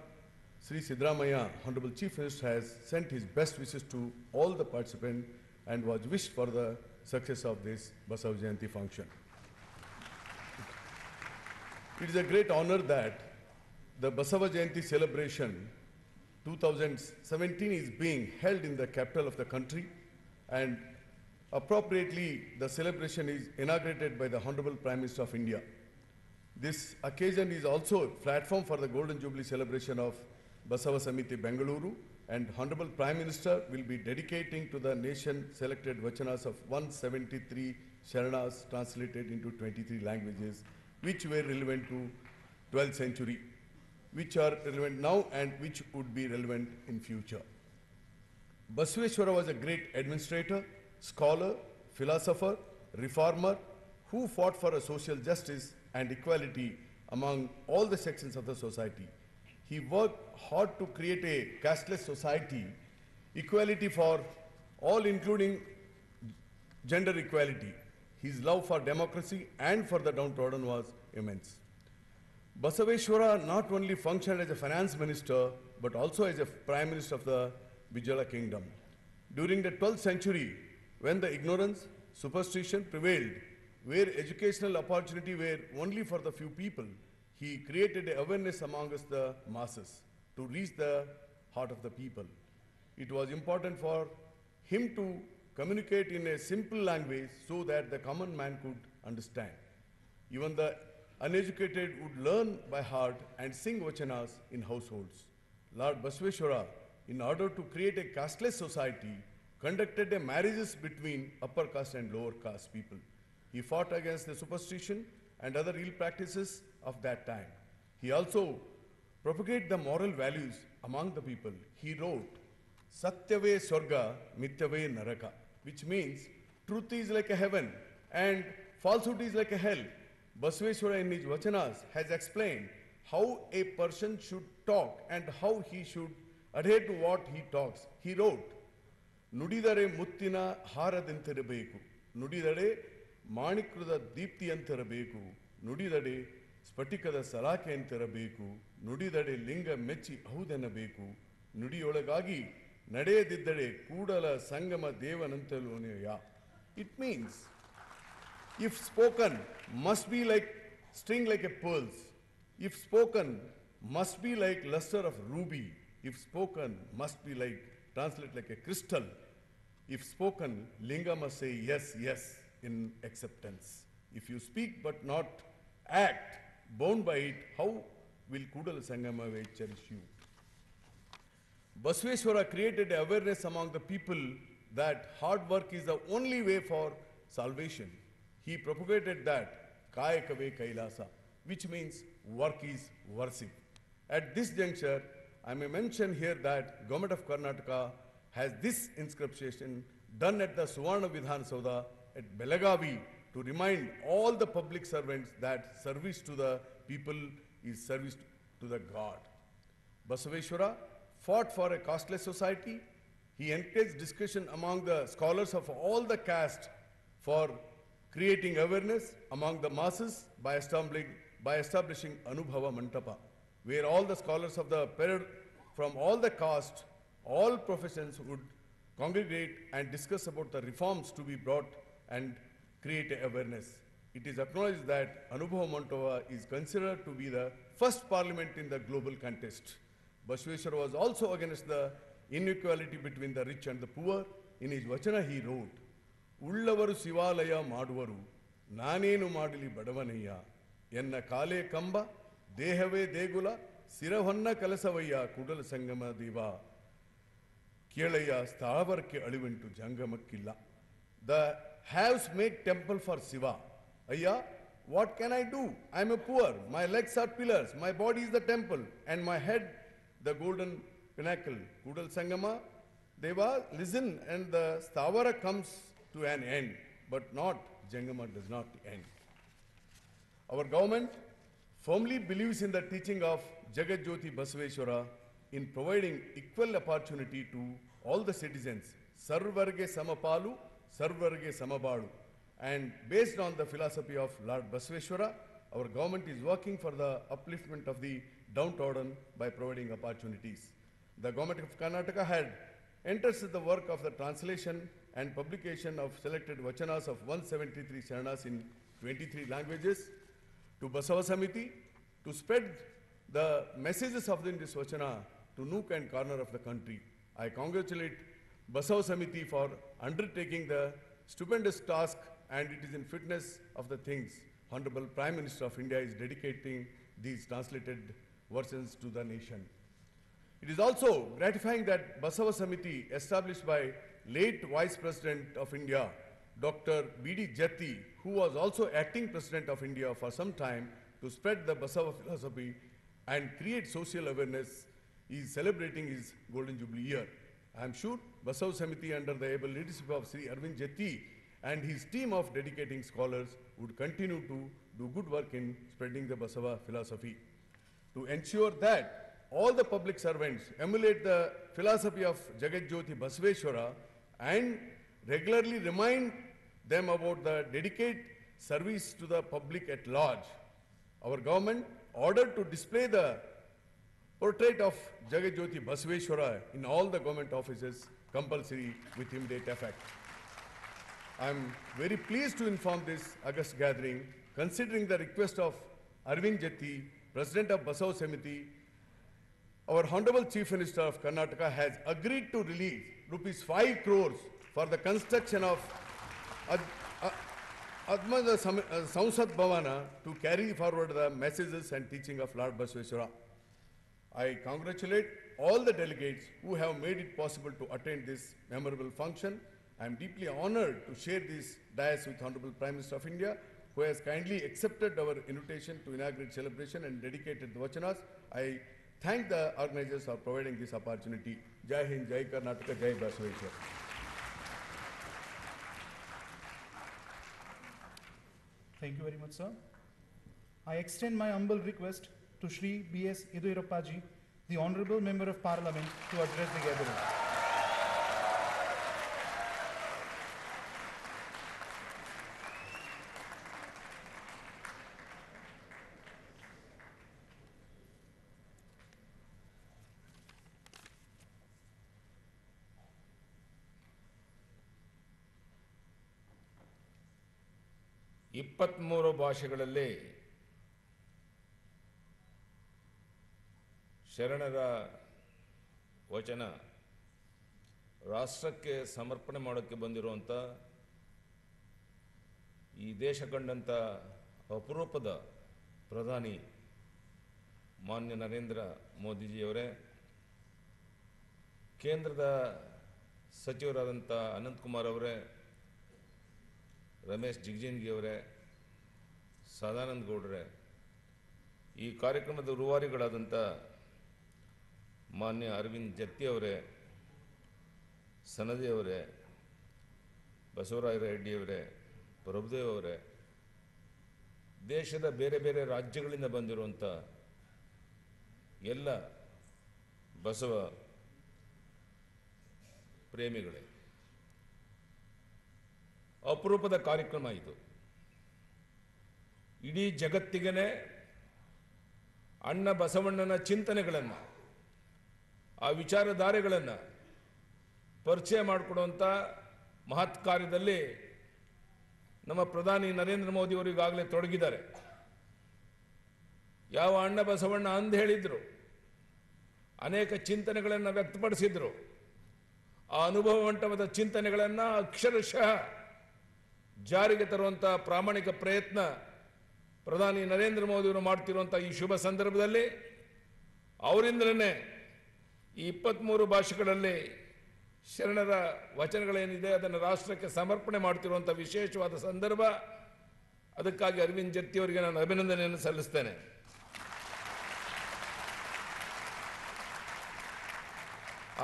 Sri Siddaramaiah, Honorable Chief Minister, has sent his best wishes to all the participants and was wished for the success of this Basav Jayanti function. It is a great honor that the Basava Jayanti celebration 2017 is being held in the capital of the country, and appropriately the celebration is inaugurated by the Honorable Prime Minister of India. This occasion is also a platform for the Golden Jubilee celebration of Basava Samiti Bengaluru, and Honorable Prime Minister will be dedicating to the nation selected vachanas of 173 Sharanas translated into 23 languages, which were relevant to 12th century, which are relevant now and which would be relevant in future. Basaveshwara was a great administrator, scholar, philosopher, reformer, who fought for a social justice and equality among all the sections of the society. He worked hard to create a casteless society, equality for all including gender equality, his love for democracy and for the downtrodden was immense. Basaveshwara not only functioned as a finance minister, but also as a prime minister of the Vijayala kingdom. During the 12th century, when the ignorance, superstition prevailed, where educational opportunity were only for the few people, he created awareness amongst the masses to reach the heart of the people. It was important for him to communicate in a simple language so that the common man could understand. Even the uneducated would learn by heart and sing vachanas in households. Lord Basaveshwara, in order to create a casteless society, conducted a marriages between upper caste and lower caste people. He fought against the superstition and other ill practices of that time. He also propagated the moral values among the people. He wrote, Satyave Swarga, Mityave Naraka, which means truth is like a heaven and falsehood is like a hell. Basaveshwara in his vachanas has explained how a person should talk and how he should adhere to what he talks. He wrote, Nudidare Muttina Haradanthirabeku, Nudidare Manikruda Deeptiyanthirabeku, Nudidare Spatikada Salakyanthirabeku, Nudidare Linga Mechi Ahudanabeko, Nudiyolagagi Nadediddare Kudala Sangama Devanantalonaya. It means, if spoken, must be like string like a pearls. If spoken, must be like luster of ruby. If spoken, must be like, translate like a crystal. If spoken, Linga must say yes, yes in acceptance. If you speak but not act, bound by it, how will Kudala Sangama cherish you? Basaveshwara created awareness among the people that hard work is the only way for salvation. He propagated that Kayakave Kailasa, which means work is worship. At this juncture, I may mention here that Government of Karnataka has this inscription done at the Suvarna Vidhan Sauda at Belagavi to remind all the public servants that service to the people is service to the God. Basaveshwara fought for a casteless society. He encouraged discussion among the scholars of all the castes for creating awareness among the masses by establishing Anubhava Mantapa, where all the scholars of the period from all the castes, all professions would congregate and discuss about the reforms to be brought and create awareness. It is acknowledged that Anubhava Mantapa is considered to be the first parliament in the global contest. Basaveshwara was also against the inequality between the rich and the poor. In his Vachana he wrote, Ullavaru Sivalaya Maduvaru, Nanenu Madili Badavanaya, Yenna Kale Kamba, Dehave Degula, Siravanna Kalasavaya, Kudala Sangama Deva, Kielaya, Sthavarke Aliventu Jangamakilla. The haves make temple for Siva. Ayya, what can I do? I am a poor, my legs are pillars, my body is the temple, and my head the golden pinnacle. Kudal Sangama Deva, listen, and the Sthavara comes to an end, but not Jangama does not end. Our government firmly believes in the teaching of Jagat Jyoti Basaveshwara in providing equal opportunity to all the citizens, Sarvarge Samapalu, Sarvarge Samabalu. And based on the philosophy of Lord Basaveshwara, our government is working for the upliftment of the downtrodden by providing opportunities. The government of Karnataka had entered the work of the translation and publication of selected vachanas of 173 sharanas in 23 languages to Basava Samiti to spread the messages of this vachana to nook and corner of the country. I congratulate Basava Samiti for undertaking the stupendous task, and it is in fitness of the things Honorable Prime Minister of India is dedicating these translated versions to the nation. It is also gratifying that Basava Samiti, established by late Vice President of India, Dr. B.D. Jatti, who was also acting President of India for some time, to spread the Basava philosophy and create social awareness, is celebrating his Golden Jubilee year. I am sure Basava Samiti, under the able leadership of Sri Arvind Jatti and his team of dedicating scholars, would continue to do good work in spreading the Basava philosophy. To ensure that all the public servants emulate the philosophy of Jagat Jyoti Basaveshwara and regularly remind them about the dedicated service to the public at large. Our government ordered to display the portrait of Jagajyoti Basaveshwara in all the government offices, compulsory with immediate effect. I am very pleased to inform this August gathering, considering the request of Arvind Jatti, President of Basava Samiti, our Honorable Chief Minister of Karnataka has agreed to release rupees 5 crores for the construction of Admada Sansad Bhavana to carry forward the messages and teaching of Lord Basaveshwara. I congratulate all the delegates who have made it possible to attend this memorable function. I am deeply honored to share this dais with Honorable Prime Minister of India, who has kindly accepted our invitation to inaugurate celebration and dedicated the Vachanas. I thank the organizers for providing this opportunity. Jai Hind, Jai Karnataka, Jai Basaveshwar. Thank you very much, sir. I extend my humble request to Shri B.S. Yediyurappa, the Honorable Member of Parliament, to address the gathering. ಇಪ್ಪತ್ತ್ಮೂರು ಭಾಷೆಗಳಲ್ಲಿ ಶರಣರ ವಚನ ರಾಷ್ಟ್ರಕ್ಕೆ ಸಮರ್ಪಣೆ ಮಾಡೋಕ್ಕೆ ಬಂದಿರುವಂಥ ಈ ದೇಶ ಕಂಡಂಥ ಅಪರೂಪದ ಪ್ರಧಾನಿ ಮಾನ್ಯ ನರೇಂದ್ರ ಮೋದಿಜಿಯವರೇ, ಕೇಂದ್ರದ ಸಚಿವರಾದಂಥ ಅನಂತಕುಮಾರ್ ಅವರೇ, ರಮೇಶ್ ಜಿಗಜಿಣಗಿ ಅವರೇ, ಸದಾನಂದ ಗೌಡರೇ, ಈ ಕಾರ್ಯಕ್ರಮದ ರೂವಾರಿಗಳಾದಂಥ ಮಾನ್ಯ ಅರವಿಂದ್ ಜತ್ತಿ ಅವರೇ, ಸನದಿ ಅವರೇ, ಬಸವರಾಯ ರೆಡ್ಡಿಯವರೇ, ಪ್ರಭುದೇವ್ ಅವರೇ, ದೇಶದ ಬೇರೆ ಬೇರೆ ರಾಜ್ಯಗಳಿಂದ ಬಂದಿರುವಂಥ ಎಲ್ಲ ಬಸವ ಪ್ರೇಮಿಗಳೇ, ಅಪರೂಪದ ಕಾರ್ಯಕ್ರಮ ಇದು. ಇಡೀ ಜಗತ್ತಿಗೆ ಅಣ್ಣ ಬಸವಣ್ಣನ ಚಿಂತನೆಗಳನ್ನು, ಆ ವಿಚಾರಧಾರೆಗಳನ್ನು ಪರಿಚಯ ಮಾಡಿಕೊಡುವಂಥ ಮಹತ್ ಕಾರ್ಯದಲ್ಲಿ ನಮ್ಮ ಪ್ರಧಾನಿ ನರೇಂದ್ರ ಮೋದಿಯವರು ಈಗಾಗಲೇ ತೊಡಗಿದ್ದಾರೆ. ಯಾವ ಅಣ್ಣ ಬಸವಣ್ಣ ಅಂದು ಹೇಳಿದ್ರು, ಅನೇಕ ಚಿಂತನೆಗಳನ್ನು ವ್ಯಕ್ತಪಡಿಸಿದ್ರು, ಆ ಅನುಭವವಂತವಾದ ಚಿಂತನೆಗಳನ್ನು ಅಕ್ಷರಶಃ ಜಾರಿಗೆ ತರುವಂಥ ಪ್ರಾಮಾಣಿಕ ಪ್ರಯತ್ನ ಪ್ರಧಾನಿ ನರೇಂದ್ರ ಮೋದಿಯವರು ಮಾಡ್ತಿರುವಂಥ ಈ ಶುಭ ಸಂದರ್ಭದಲ್ಲಿ ಅವರಿಂದಲೇ ಈ 23 ಭಾಷೆಗಳಲ್ಲಿ ಶರಣರ ವಚನಗಳೇನಿದೆ ಅದನ್ನು ರಾಷ್ಟ್ರಕ್ಕೆ ಸಮರ್ಪಣೆ ಮಾಡ್ತಿರುವಂಥ ವಿಶೇಷವಾದ ಸಂದರ್ಭ. ಅದಕ್ಕಾಗಿ ಅರವಿಂದ್ ಜತ್ತಿ ಅವರಿಗೆ ನಾನು ಅಭಿನಂದನೆಯನ್ನು ಸಲ್ಲಿಸ್ತೇನೆ.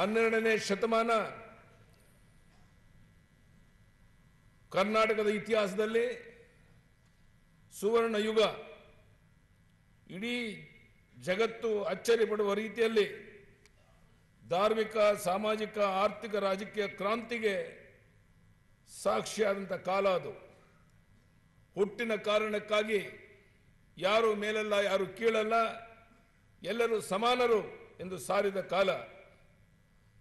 ಹನ್ನೆರಡನೇ ಶತಮಾನ ಕರ್ನಾಟಕದ ಇತಿಹಾಸದಲ್ಲಿ ಸುವರ್ಣ ಯುಗ. ಇಡೀ ಜಗತ್ತು ಅಚ್ಚರಿ ಪಡುವ ರೀತಿಯಲ್ಲಿ ಧಾರ್ಮಿಕ, ಸಾಮಾಜಿಕ, ಆರ್ಥಿಕ, ರಾಜಕೀಯ ಕ್ರಾಂತಿಗೆ ಸಾಕ್ಷಿಯಾದಂಥ ಕಾಲ ಅದು. ಹುಟ್ಟಿನ ಕಾರಣಕ್ಕಾಗಿ ಯಾರು ಮೇಲಲ್ಲ, ಯಾರು ಕೀಳಲ್ಲ, ಎಲ್ಲರೂ ಸಮಾನರು ಎಂದು ಸಾರಿದ ಕಾಲ.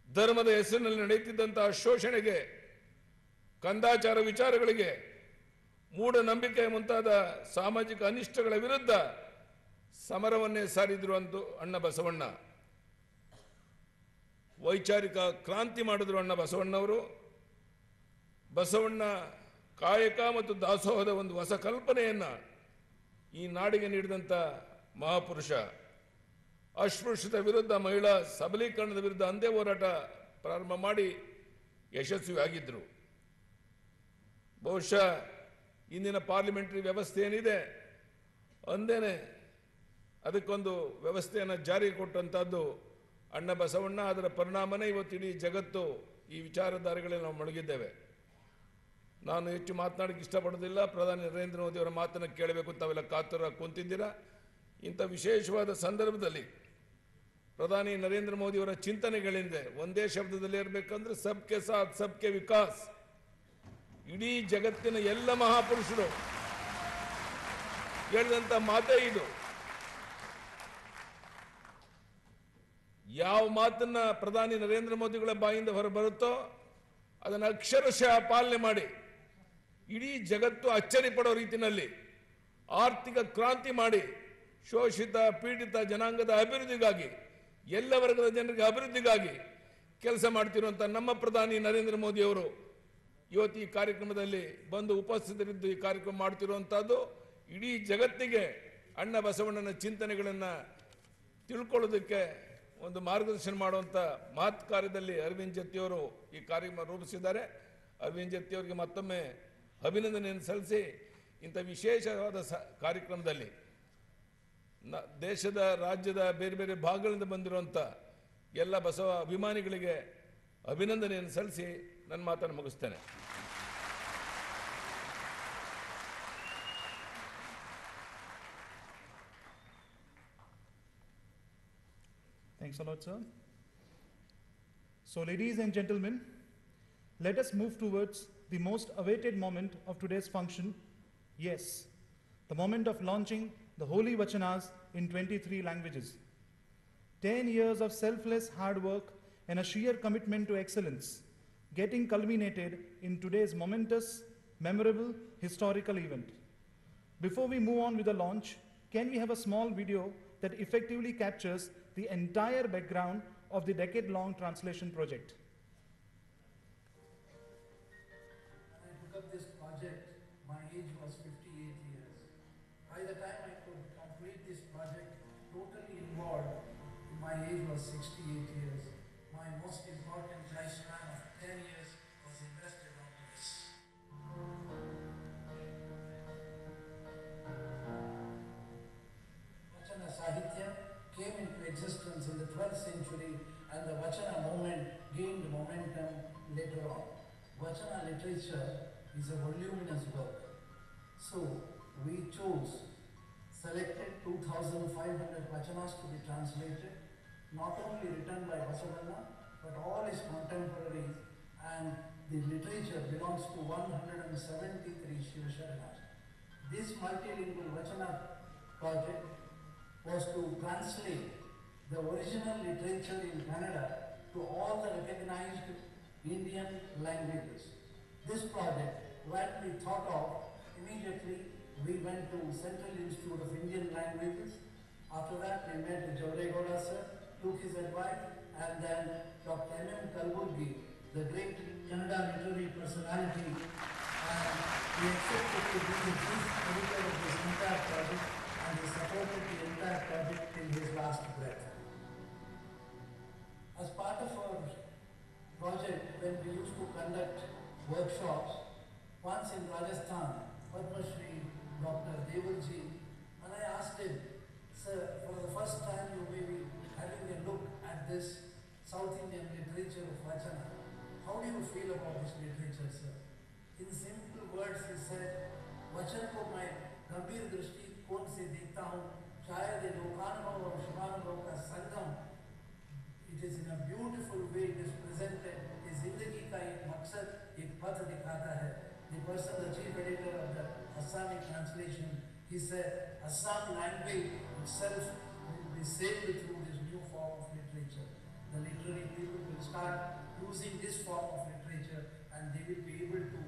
ಧರ್ಮದ ಹೆಸರಿನಲ್ಲಿ ನಡೆಯುತ್ತಿದ್ದಂತಹ ಶೋಷಣೆಗೆ, ಕಂದಾಚಾರ ವಿಚಾರಗಳಿಗೆ, ಮೂಢನಂಬಿಕೆ ಮುಂತಾದ ಸಾಮಾಜಿಕ ಅನಿಷ್ಟಗಳ ವಿರುದ್ಧ ಸಮರವನ್ನೇ ಸಾರಿದ್ರು ಅಂದು ಅಣ್ಣ ಬಸವಣ್ಣ. ವೈಚಾರಿಕ ಕ್ರಾಂತಿ ಮಾಡಿದ್ರು ಅಣ್ಣ ಬಸವಣ್ಣವರು. ಬಸವಣ್ಣ ಕಾಯಕ ಮತ್ತು ದಾಸೋಹದ ಒಂದು ಹೊಸ ಕಲ್ಪನೆಯನ್ನು ಈ ನಾಡಿಗೆ ನೀಡಿದಂಥ ಮಹಾಪುರುಷ. ಅಸ್ಪೃಶ್ಯತೆ ವಿರುದ್ಧ, ಮಹಿಳಾ ಸಬಲೀಕರಣದ ವಿರುದ್ಧ ಅಂದೇ ಹೋರಾಟ ಪ್ರಾರಂಭ ಮಾಡಿ ಯಶಸ್ವಿಯಾಗಿದ್ದರು. ಬಹುಶಃ ಇಂದಿನ ಪಾರ್ಲಿಮೆಂಟರಿ ವ್ಯವಸ್ಥೆ ಏನಿದೆ ಅಂದೇನೆ ಅದಕ್ಕೊಂದು ವ್ಯವಸ್ಥೆಯನ್ನು ಜಾರಿಗೆ ಕೊಟ್ಟಂಥದ್ದು ಅಣ್ಣ ಬಸವಣ್ಣ. ಅದರ ಪರಿಣಾಮನೇ ಇವತ್ತು ಇಡೀ ಜಗತ್ತು ಈ ವಿಚಾರಧಾರೆಗಳಲ್ಲಿ ನಾವು ಮುಳುಗಿದ್ದೇವೆ. ನಾನು ಹೆಚ್ಚು ಮಾತನಾಡಕ್ಕೆ ಇಷ್ಟಪಡೋದಿಲ್ಲ. ಪ್ರಧಾನಿ ನರೇಂದ್ರ ಮೋದಿ ಅವರ ಮಾತನ್ನು ಕೇಳಬೇಕು ಅಂತ ತಾವೆಲ್ಲ ಕಾತುರ ಕುಂತಿದ್ದೀರಾ. ಇಂಥ ವಿಶೇಷವಾದ ಸಂದರ್ಭದಲ್ಲಿ ಪ್ರಧಾನಿ ನರೇಂದ್ರ ಮೋದಿಯವರ ಚಿಂತನೆಗಳೇನಿದೆ ಒಂದೇ ಶಬ್ದದಲ್ಲಿ ಇರಬೇಕಂದ್ರೆ ಸಬ್ಕೆ ಸಾಥ್ ಸಬ್ಕೆ ವಿಕಾಸ್. ಇಡೀ ಜಗತ್ತಿನ ಎಲ್ಲ ಮಹಾಪುರುಷರು ಹೇಳಿದಂಥ ಮಾತೇ ಇದು. ಯಾವ ಮಾತನ್ನ ಪ್ರಧಾನಿ ನರೇಂದ್ರ ಮೋದಿಗಳ ಬಾಯಿಂದ ಹೊರಬರುತ್ತೋ ಅದನ್ನು ಅಕ್ಷರಶಃ ಪಾಲನೆ ಮಾಡಿ ಇಡೀ ಜಗತ್ತು ಅಚ್ಚರಿ ಪಡೋ ರೀತಿಯಲ್ಲಿ ಆರ್ಥಿಕ ಕ್ರಾಂತಿ ಮಾಡಿ ಶೋಷಿತ ಪೀಡಿತ ಜನಾಂಗದ ಅಭಿವೃದ್ಧಿಗಾಗಿ, ಎಲ್ಲ ವರ್ಗದ ಜನರಿಗೆ ಅಭಿವೃದ್ಧಿಗಾಗಿ ಕೆಲಸ ಮಾಡ್ತಿರುವಂಥ ನಮ್ಮ ಪ್ರಧಾನಿ ನರೇಂದ್ರ ಮೋದಿ ಅವರು ಇವತ್ತು ಈ ಕಾರ್ಯಕ್ರಮದಲ್ಲಿ ಬಂದು ಉಪಸ್ಥಿತರಿದ್ದು ಈ ಕಾರ್ಯಕ್ರಮ ಮಾಡ್ತಿರುವಂಥದ್ದು ಇಡೀ ಜಗತ್ತಿಗೆ ಅಣ್ಣ ಬಸವಣ್ಣನ ಚಿಂತನೆಗಳನ್ನು ತಿಳ್ಕೊಳ್ಳೋದಕ್ಕೆ ಒಂದು ಮಾರ್ಗದರ್ಶನ ಮಾಡುವಂಥ ಮಹತ್ ಕಾರ್ಯದಲ್ಲಿ ಅರವಿಂದ್ ಜತ್ತಿಯವರು ಈ ಕಾರ್ಯಕ್ರಮ ರೂಪಿಸಿದ್ದಾರೆ. ಅರವಿಂದ್ ಜತ್ತಿಯವರಿಗೆ ಮತ್ತೊಮ್ಮೆ ಅಭಿನಂದನೆಯನ್ನು ಸಲ್ಲಿಸಿ ಇಂಥ ವಿಶೇಷವಾದ ಕಾರ್ಯಕ್ರಮದಲ್ಲಿ ದೇಶದ ರಾಜ್ಯದ ಬೇರೆ ಬೇರೆ ಭಾಗಗಳಿಂದ ಬಂದಿರುವಂಥ ಎಲ್ಲ ಬಸವ ಅಭಿಮಾನಿಗಳಿಗೆ ಅಭಿನಂದನೆಯನ್ನು ಸಲ್ಲಿಸಿ ನನ್ನ ಮಾತನ್ನು ಮುಗಿಸ್ತೇನೆ. Thanks a lot, sir. So, ladies and gentlemen, let us move towards the most awaited moment of today's function. Yes, the moment of launching the Holy Vachanas in 23 languages. 10 years of selfless hard work and a sheer commitment to excellence, getting culminated in today's momentous, memorable, historical event. Before we move on with the launch, can we have a small video that effectively captures the entire background of the decade-long translation project? When I took up this project, my age was 58 years. By the time I could complete this project, totally involved, my age was 68 years. My most important lifespan of 10 years was invested on this. Vachana Sahitya came into existence in the 12th century and the Vachana movement gained momentum later on. Vachana literature is a voluminous work. So we selected 2,500 Vachanas to be translated, not only written by Vasavanna, but all his contemporaries, and the literature belongs to 173 Shiva Sharanas. This multilingual Vachana project was to translate the original literature in Kannada to all the recognized Indian languages. This project, widely thought of, immediately we went to Central Institute of Indian Languages. After that, we met Jauregoda sir, took his advice, and then Dr. M.M. Kalburgi, the great Kannada literary personality, and he accepted to be the chief editor of this entire project, and he supported the entire project till his last breath. As part of our project, when we used to conduct workshops, once in Rajasthan, Padma Shri Dr. Devilji, and I asked him, sir, for the first time you may be having a look at this South Indian literature of Vachana. How do you feel about this literature, sir? In simple words, he said, वचन को मैं गंभीर दृष्टिकोण से देखता हूँ, शायद ये लोकानुभव और शिवानुभव का संगम. It is in a beautiful way it is presented. ये जिंदगी का एक मकसद, एक पथ दिखाता है. The person, the chief editor of the Assami translation, he said, Assam language itself will be saved through this new form of literature. The literary people will start using this form of literature and they will be able to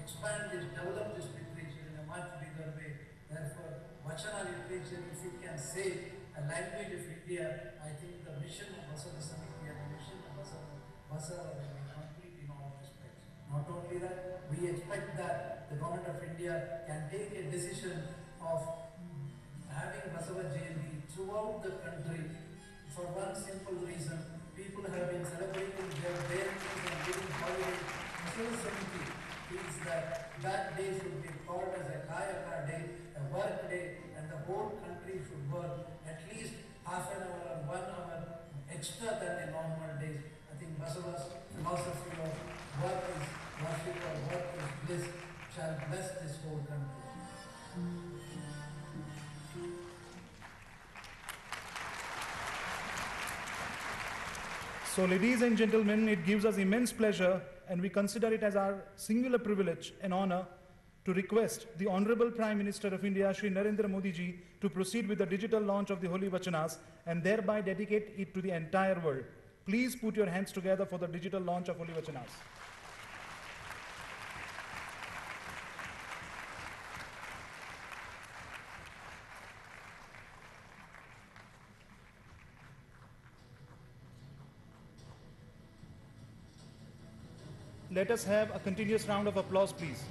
expand this, develop this literature in a much bigger way. Therefore, Vachana literature, if it can save a language of India, I think the mission of Vasava Samiti and the mission of Vasava will be complete in all respects. Not only that, we expect that the government of India can take a decision of having Vasava Jayanti throughout the country for one simple reason. People have been celebrating their Jayantis and giving holidays. Vasava Samiti feels that that day should be called as a Kayaka day, a work day, and the whole country should work at least half an hour or 1 hour extra than the normal days. I think Vasava's philosophy of work is worship or work is bliss shall bless this whole country. So, ladies and gentlemen, it gives us immense pleasure and we consider it as our singular privilege and honor to request the Honorable Prime Minister of India, Shri Narendra Modi ji, to proceed with the digital launch of the Holy Vachanas and thereby dedicate it to the entire world. Please put your hands together for the digital launch of Holy Vachanas. Let us have a continuous round of applause, please.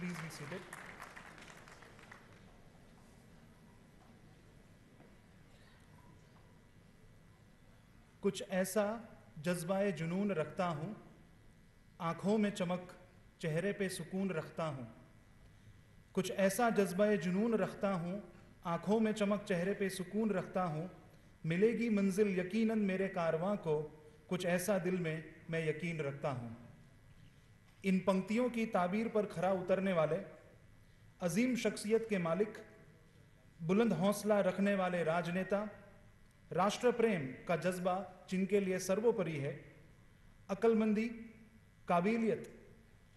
Please be seated. कुछ ऐसा जज्बाए जुनून रखता हूँ, आँखों में चमक, चेहरे पे सुकून रखता हूँ। कुछ ऐसा जज्बाए जुनून रखता हूँ, आँखों में चमक, चेहरे पे सुकून रखता हूँ। मिलेगी मंजिल यकीनन मेरे कारवां को, कुछ ऐसा दिल में मैं यकीन रखता हूँ। इन पंक्तियों की ताबीर पर खरा उतरने वाले अजीम शख्सियत के मालिक, बुलंद हौसला रखने वाले राजनेता, राष्ट्र प्रेम का जज्बा जिनके लिए सर्वोपरि है, अक्लमंदी, काबिलियत,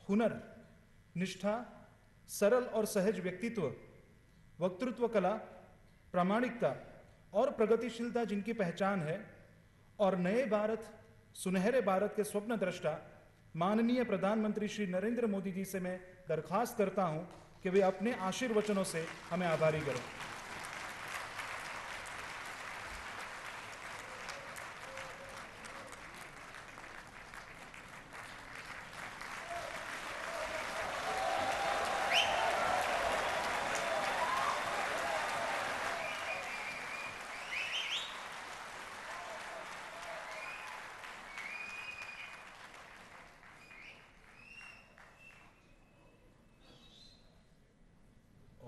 हुनर, निष्ठा, सरल और सहज व्यक्तित्व, वक्तृत्व कला, प्रामाणिकता और प्रगतिशीलता जिनकी पहचान है, और नए भारत, सुनहरे भारत के स्वप्न दृष्टा माननीय प्रधानमंत्री श्री नरेंद्र मोदी जी से मैं दरखास्त करता हूं कि वे अपने आशीर्वचनों से हमें आभारी करें।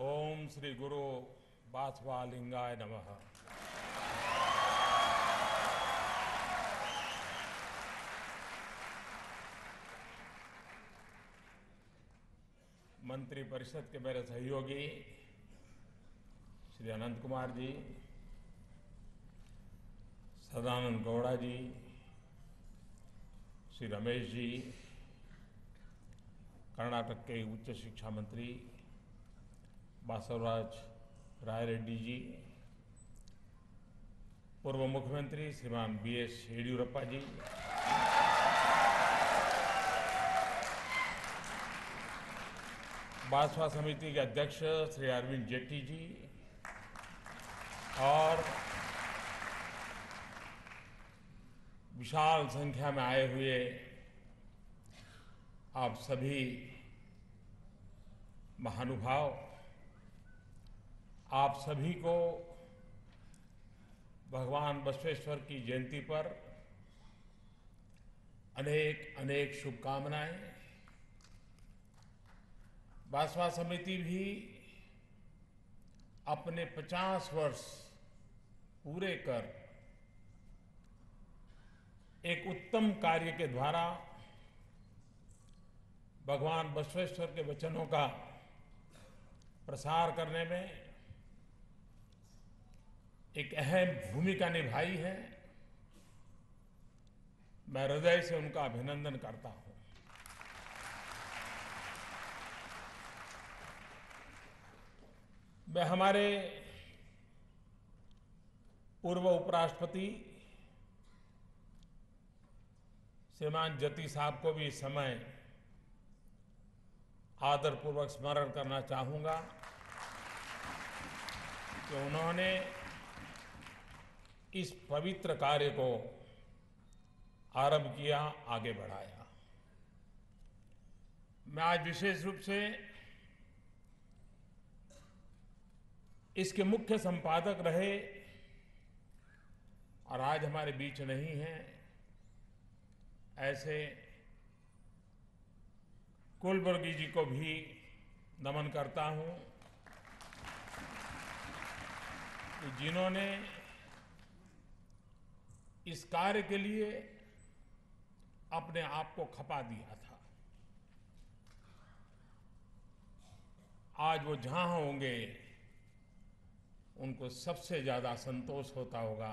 ओम श्री गुरु बासवा लिंगाय नमः। मंत्री परिषद के मेरे सहयोगी श्री अनंत कुमार जी, सदानंद गौड़ा जी, श्री रमेश जी, कर्नाटक के उच्च शिक्षा मंत्री बासवराज रायरेड्डी जी, पूर्व मुख्यमंत्री श्रीमान बीएस येडियुरप्पा जी, बासवा समिति के अध्यक्ष श्री अरविंद जेट्टी जी और विशाल संख्या में आए हुए आप सभी महानुभाव, आप सभी को भगवान बसवेश्वर की जयंती पर अनेक अनेक शुभकामनाएं। बासवा समिति भी अपने 50 वर्ष पूरे कर एक उत्तम कार्य के द्वारा भगवान बसवेश्वर के वचनों का प्रसार करने में एक अहम भूमिका निभाई है। मैं हृदय से उनका अभिनंदन करता हूं। मैं हमारे पूर्व उपराष्ट्रपति श्रीमान जती साहब को भी इस समय आदरपूर्वक स्मरण करना चाहूंगा कि उन्होंने इस पवित्र कार्य को आरंभ किया, आगे बढ़ाया। मैं आज विशेष रूप से इसके मुख्य संपादक रहे और आज हमारे बीच नहीं हैं ऐसे कुलबुर्गी जी को भी नमन करता हूं कि जिन्होंने इस कार्य के लिए अपने आप को खपा दिया था। आज वो जहां होंगे उनको सबसे ज्यादा संतोष होता होगा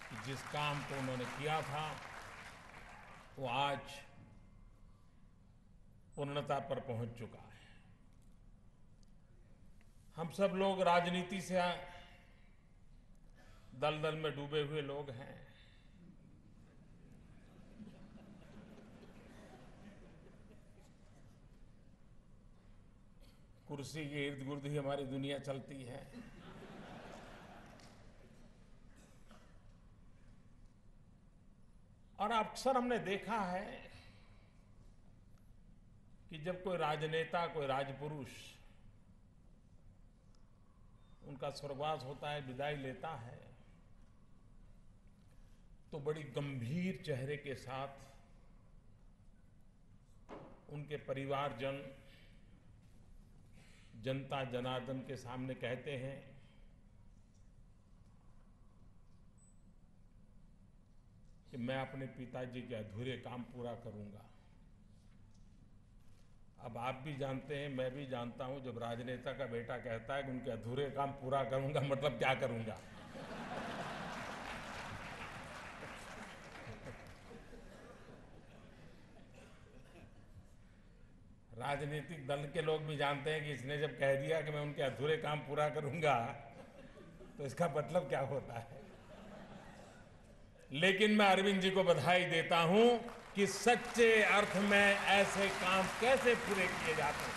कि जिस काम को उन्होंने किया था वो आज पूर्णता पर पहुंच चुका है। हम सब लोग राजनीति से दलदल में डूबे हुए लोग हैं। कुर्सी के इर्द गिर्द ही हमारी दुनिया चलती है। और अक्सर हमने देखा है कि जब कोई राजनेता, कोई राजपुरुष उनका स्वर्गवास होता है, विदाई लेता है, तो बड़ी गंभीर चेहरे के साथ उनके परिवारजन जनता जनार्दन के सामने कहते हैं कि मैं अपने पिताजी के अधूरे काम पूरा करूंगा। अब आप भी जानते हैं, मैं भी जानता हूं, जब राजनेता का बेटा कहता है कि उनके अधूरे काम पूरा करूंगा, मतलब क्या करूंगा। राजनीतिक दल के लोग भी जानते हैं कि इसने जब कह दिया कि मैं उनके अधूरे काम पूरा करूंगा तो इसका मतलब क्या होता है। लेकिन मैं अरविंद जी को बधाई देता हूं कि सच्चे अर्थ में ऐसे काम कैसे पूरे किए जाते हैं।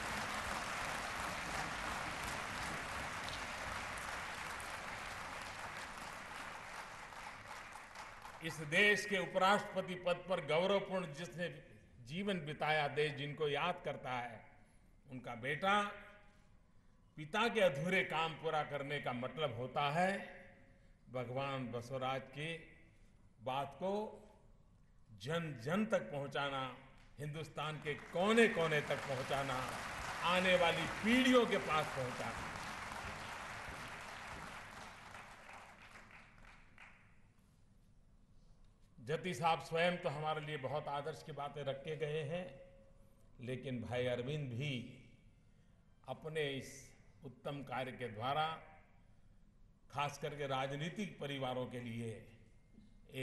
इस देश के उपराष्ट्रपति पद पर गौरवपूर्ण जिसने जीवन बिताया, देश जिनको याद करता है, उनका बेटा पिता के अधूरे काम पूरा करने का मतलब होता है भगवान बसवराज की बात को जन जन तक पहुंचाना, हिंदुस्तान के कोने कोने तक पहुंचाना, आने वाली पीढ़ियों के पास पहुंचाना। जति साहब स्वयं तो हमारे लिए बहुत आदर्श की बातें रख के गए हैं, लेकिन भाई अरविंद भी अपने इस उत्तम कार्य के द्वारा खास करके राजनीतिक परिवारों के लिए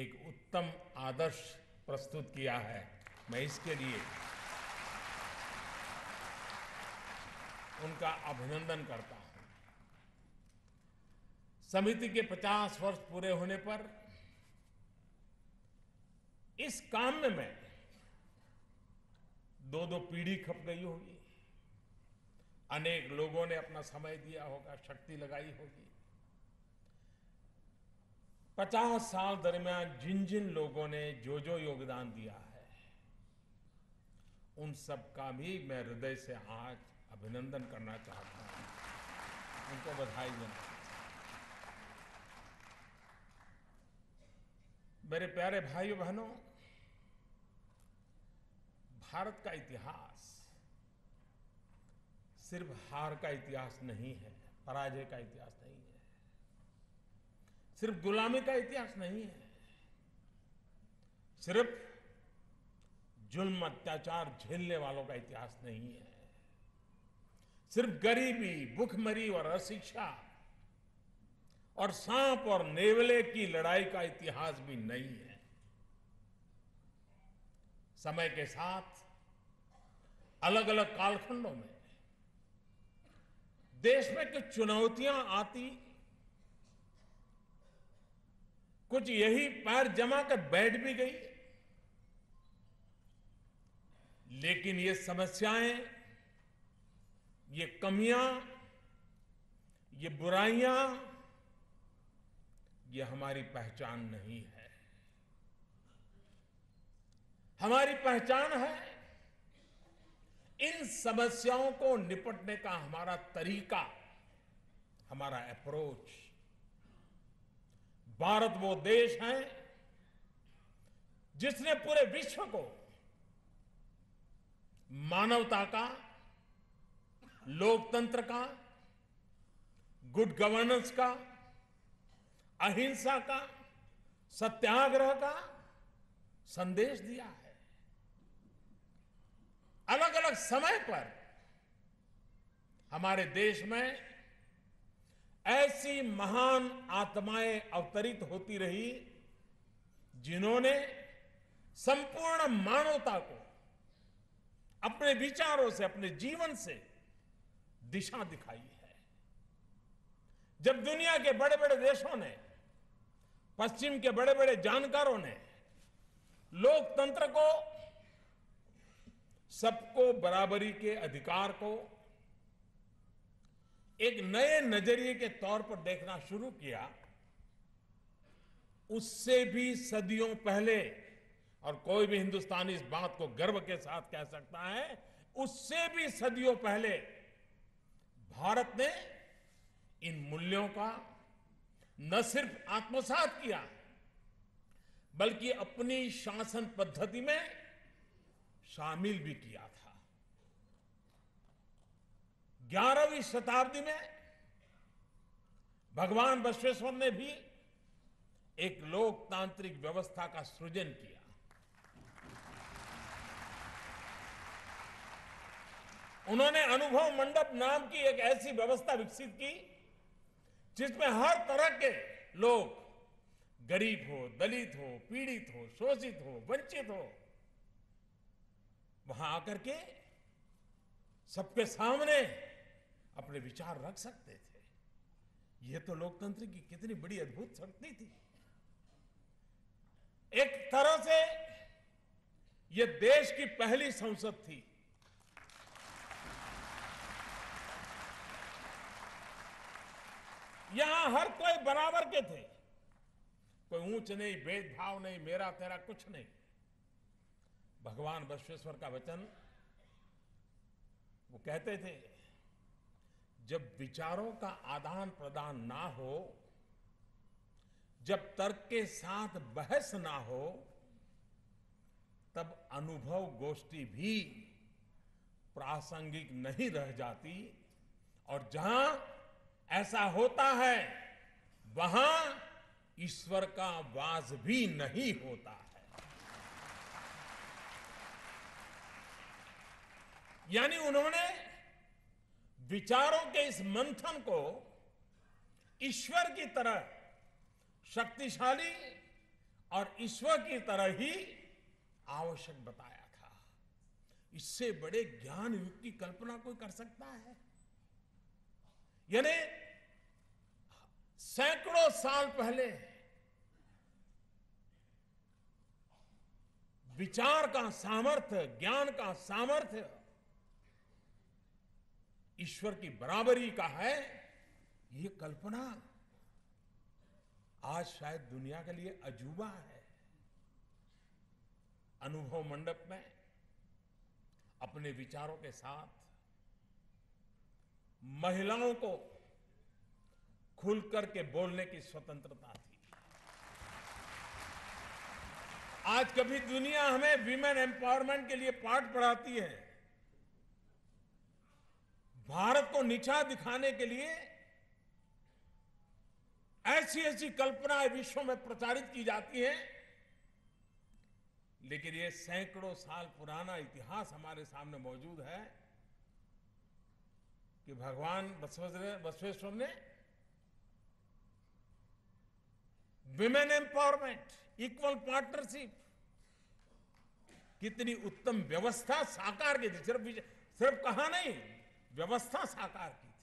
एक उत्तम आदर्श प्रस्तुत किया है। मैं इसके लिए उनका अभिनंदन करता हूं। समिति के 50 वर्ष पूरे होने पर इस काम में मैं दो पीढ़ी खप गई होगी। अनेक लोगों ने अपना समय दिया होगा, शक्ति लगाई होगी। 50 साल दरमियान जिन जिन लोगों ने जो जो योगदान दिया है, उन सब का भी मैं हृदय से आज अभिनंदन करना चाहता हूं, उनको बधाई देना। मेरे प्यारे भाइयों बहनों, भारत का इतिहास सिर्फ हार का इतिहास नहीं है, पराजय का इतिहास नहीं है, सिर्फ गुलामी का इतिहास नहीं है, सिर्फ जुल्म अत्याचार झेलने वालों का इतिहास नहीं है, सिर्फ गरीबी, भूखमरी और अशिक्षा और सांप और नेवले की लड़ाई का इतिहास भी नहीं है। समय के साथ अलग अलग कालखंडों में देश में कुछ चुनौतियां आती, कुछ यही पैर जमा कर बैठ भी गई, लेकिन ये समस्याएं, ये कमियां, ये बुराइयां ये हमारी पहचान नहीं है। हमारी पहचान है इन समस्याओं को निपटने का हमारा तरीका, हमारा अप्रोच। भारत वो देश है जिसने पूरे विश्व को मानवता का, लोकतंत्र का, गुड गवर्नेंस का, अहिंसा का, सत्याग्रह का संदेश दिया है। अलग अलग समय पर हमारे देश में ऐसी महान आत्माएं अवतरित होती रही जिन्होंने संपूर्ण मानवता को अपने विचारों से, अपने जीवन से दिशा दिखाई है। जब दुनिया के बड़े बड़े देशों ने, पश्चिम के बड़े बड़े जानकारों ने लोकतंत्र को, सबको बराबरी के अधिकार को एक नए नजरिए के तौर पर देखना शुरू किया, उससे भी सदियों पहले, और कोई भी हिंदुस्तानी इस बात को गर्व के साथ कह सकता है, उससे भी सदियों पहले भारत ने इन मूल्यों का न सिर्फ आत्मसात किया बल्कि अपनी शासन पद्धति में शामिल भी किया था। 11वीं शताब्दी में भगवान बसवेश्वर ने भी एक लोकतांत्रिक व्यवस्था का सृजन किया। उन्होंने अनुभव मंडप नाम की एक ऐसी व्यवस्था विकसित की जिसमें हर तरह के लोग, गरीब हो, दलित हो, पीड़ित हो, शोषित हो, वंचित हो, वहां आकर के सबके सामने अपने विचार रख सकते थे। यह तो लोकतंत्र की कितनी बड़ी अद्भुत शक्ति थी। एक तरह से यह देश की पहली संसद थी। यहां हर कोई बराबर के थे, कोई ऊंच नहीं, भेदभाव नहीं, मेरा तेरा कुछ नहीं। भगवान बसवेश्वर का वचन, वो कहते थे, जब विचारों का आदान प्रदान ना हो, जब तर्क के साथ बहस ना हो, तब अनुभव गोष्ठी भी प्रासंगिक नहीं रह जाती, और जहां ऐसा होता है वहां ईश्वर का वास भी नहीं होता है। यानी उन्होंने विचारों के इस मंथन को ईश्वर की तरह शक्तिशाली और ईश्वर की तरह ही आवश्यक बताया था। इससे बड़े ज्ञान युग की कल्पना कोई कर सकता है? यानी सैकड़ों साल पहले विचार का सामर्थ्य, ज्ञान का सामर्थ्य ईश्वर की बराबरी का है, ये कल्पना आज शायद दुनिया के लिए अजूबा है। अनुभव मंडप में अपने विचारों के साथ महिलाओं को खुलकर के बोलने की स्वतंत्रता थी। आज कभी दुनिया हमें विमेन एम्पावरमेंट के लिए पाठ पढ़ाती है, भारत को नीचा दिखाने के लिए ऐसी ऐसी कल्पनाएं विश्व में प्रचारित की जाती हैं, लेकिन ये सैकड़ों साल पुराना इतिहास हमारे सामने मौजूद है कि भगवान बसवेश्वर ने विमेन एम्पावरमेंट, इक्वल पार्टनरशिप, कितनी उत्तम व्यवस्था साकार की थी। सिर्फ कहा नहीं, व्यवस्था साकार की थी।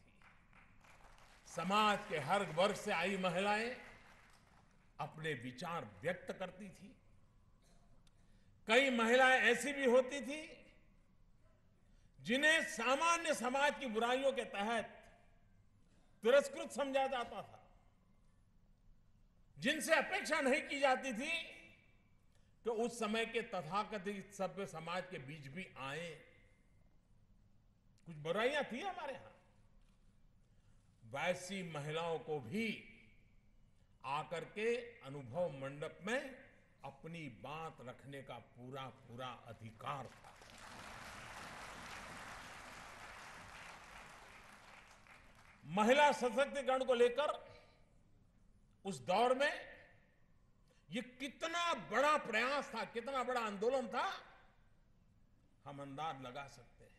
समाज के हर वर्ग से आई महिलाएं अपने विचार व्यक्त करती थी। कई महिलाएं ऐसी भी होती थी जिन्हें सामान्य समाज की बुराइयों के तहत तिरस्कृत समझा जाता था, जिनसे अपेक्षा नहीं की जाती थी कि उस समय के तथाकथित सभ्य समाज के बीच भी आए। कुछ बुराइयां थी हमारे यहां, वैसी महिलाओं को भी आकर के अनुभव मंडप में अपनी बात रखने का पूरा पूरा अधिकार था। महिला सशक्तिकरण को लेकर उस दौर में ये कितना बड़ा प्रयास था, कितना बड़ा आंदोलन था, हम अंदाज लगा सकते हैं।